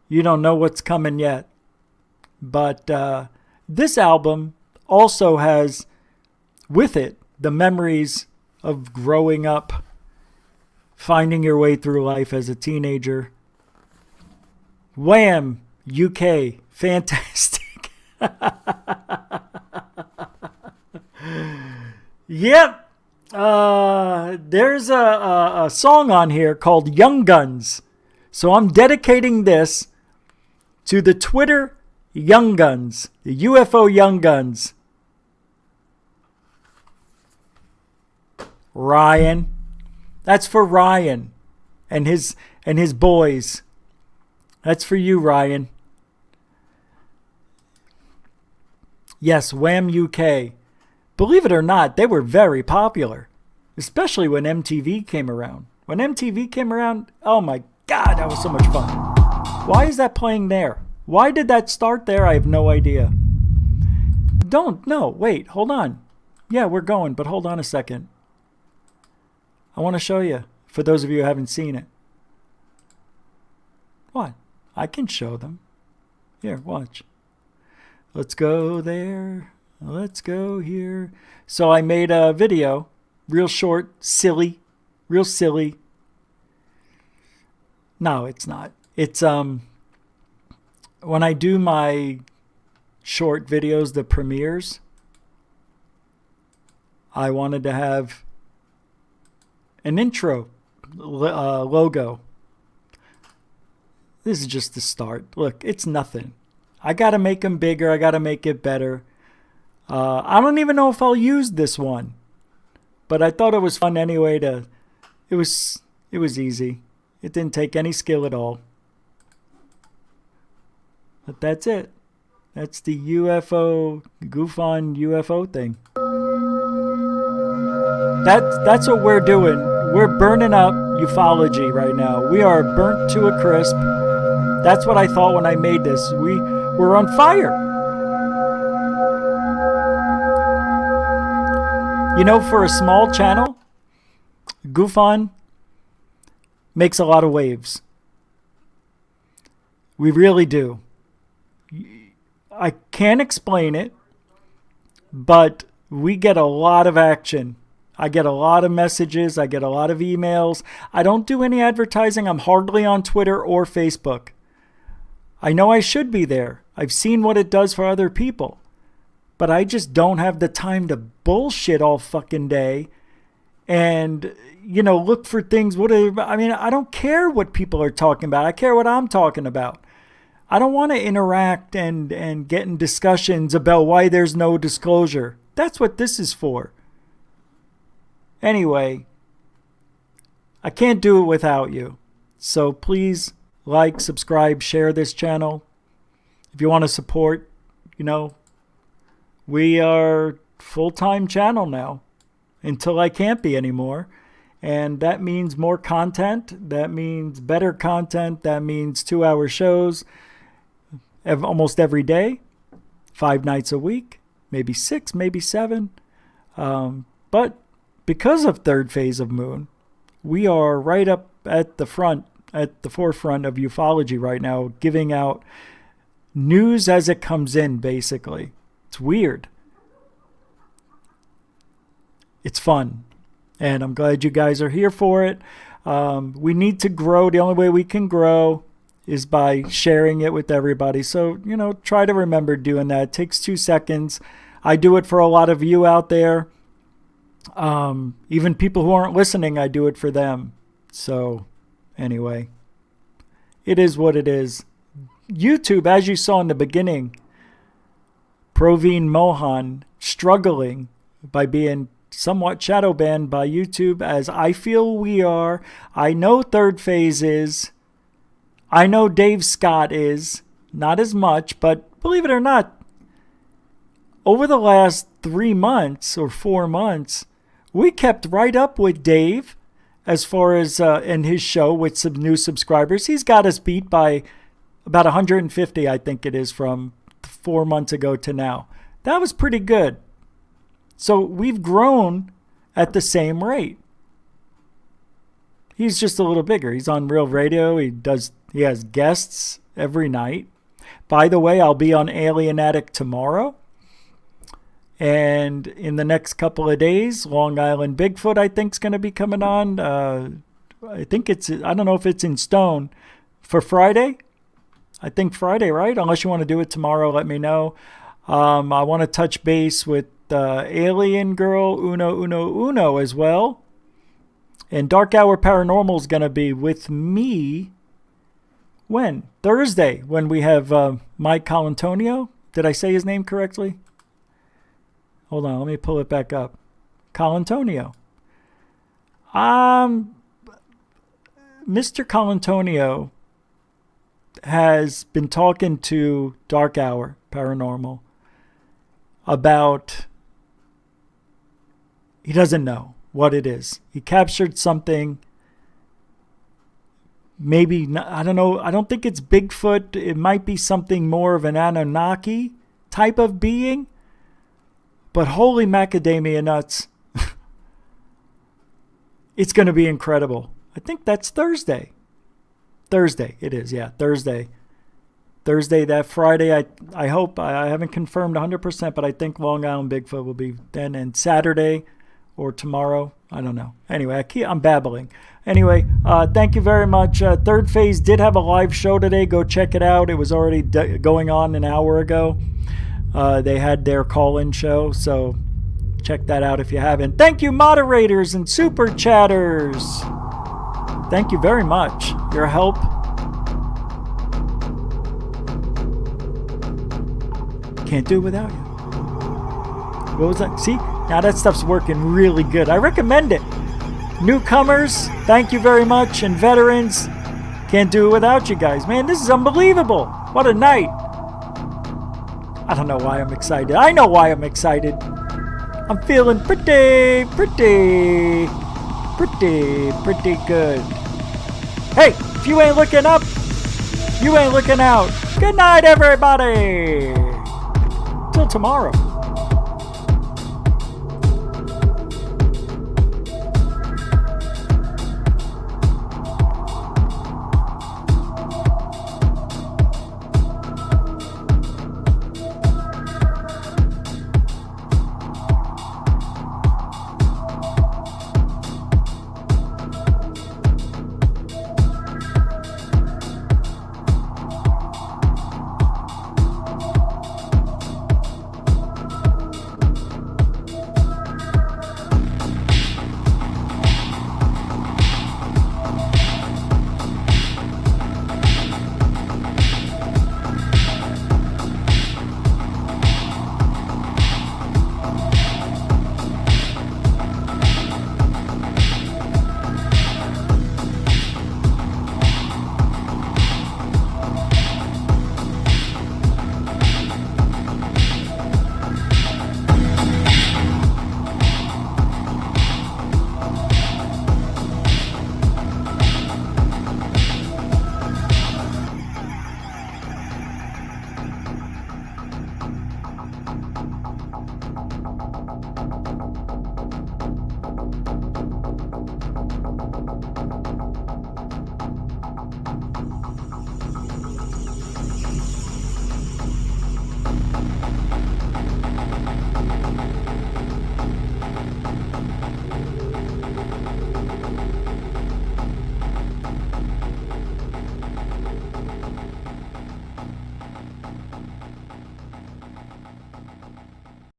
you don't know what's coming yet. But this album also has with it the memories of growing up, finding your way through life as a teenager. Wham! UK. Fantastic. Yep. There's a song on here called Young Guns. So I'm dedicating this to the Twitter Young Guns, the UFO Young Guns. Ryan. That's for Ryan and his boys. That's for you, Ryan. Yes, Wham UK. Believe it or not, they were very popular, especially when MTV came around. When MTV came around, oh my God, that was so much fun. Why is that playing there? Why did that start there? I have no idea. Wait, hold on. Yeah, we're going, but hold on a second. I want to show you, for those of you who haven't seen it. What? I can show them. Here, watch. Let's go there. Let's go here. So I made a video, real short, silly, real silly. No, it's not. It's when I do my short videos, the premieres, I wanted to have an intro logo. This is just the start. Look, it's nothing. I got to make them bigger. I got to make it better. I don't even know if I'll use this one, but I thought it was fun anyway. It was easy. It didn't take any skill at all. But that's it. That's the UFO goof on UFO thing. That's what we're doing. We're burning up ufology right now. We are burnt to a crisp. That's what I thought when I made this. We're on fire. You know, for a small channel, Goof On makes a lot of waves. We really do. I can't explain it, but we get a lot of action. I get a lot of messages. I get a lot of emails. I don't do any advertising. I'm hardly on Twitter or Facebook. I know I should be there. I've seen what it does for other people. But I just don't have the time to bullshit all fucking day and, look for things. I don't care what people are talking about. I care what I'm talking about. I don't want to interact and get in discussions about why there's no disclosure. That's what this is for. Anyway, I can't do it without you. So please like, subscribe, share this channel. If you want to support, we are full-time channel now until I can't be anymore. And that means more content. That means better content. That means 2-hour shows almost every day, 5 nights a week, maybe 6, maybe 7. But because of third phase of Moon, we are right up at the forefront of ufology right now, giving out news as it comes in, basically. It's weird. It's fun. And I'm glad you guys are here for it. We need to grow. The only way we can grow is by sharing it with everybody. So, try to remember doing that. It takes 2 seconds. I do it for a lot of you out there. Even people who aren't listening, I do it for them. So, anyway, it is what it is. YouTube, as you saw in the beginning, Praveen Mohan struggling by being somewhat shadow banned by YouTube, as I feel we are. I know Third Phase is. I know Dave Scott is. Not as much, but believe it or not, over the last 3 months or 4 months, we kept right up with Dave as far as in his show with some new subscribers. He's got us beat by about 150, I think it is, from 4 months ago to now. That was pretty good. So we've grown at the same rate. He's just a little bigger. He's on Real Radio. He has guests every night. By the way, I'll be on Alien Addict tomorrow. And in the next couple of days, Long Island Bigfoot, I think, is going to be coming on. I don't know if it's in stone for Friday. I think Friday, right? Unless you want to do it tomorrow, let me know. I want to touch base with Alien Girl Uno as well. And Dark Hour Paranormal is going to be with me. When? Thursday, when we have Mike Colantonio. Did I say his name correctly? Hold on, let me pull it back up. Colantonio. Mr. Colantonio has been talking to Dark Hour Paranormal about, he doesn't know what it is. He captured something, maybe, I don't know, I don't think it's Bigfoot. It might be something more of an Anunnaki type of being. But holy macadamia nuts, it's going to be incredible. I think that's Thursday. Thursday, it is, yeah, Thursday. Thursday, that Friday, I hope, I haven't confirmed 100%, but I think Long Island Bigfoot will be then. And Saturday or tomorrow, I don't know. Anyway, I'm babbling. Anyway, thank you very much. Third Phase did have a live show today. Go check it out. It was already going on an hour ago. They had their call-in show, so check that out if you haven't. Thank you, moderators and super chatters. Thank you very much. Your help. Can't do it without you. What was that? See? Now that stuff's working really good. I recommend it. Newcomers, thank you very much. And veterans, can't do it without you guys. Man, this is unbelievable. What a night. I don't know why I'm excited. I know why I'm excited. I'm feeling pretty good. Hey, if you ain't looking up, you ain't looking out. Good night, everybody. Till tomorrow.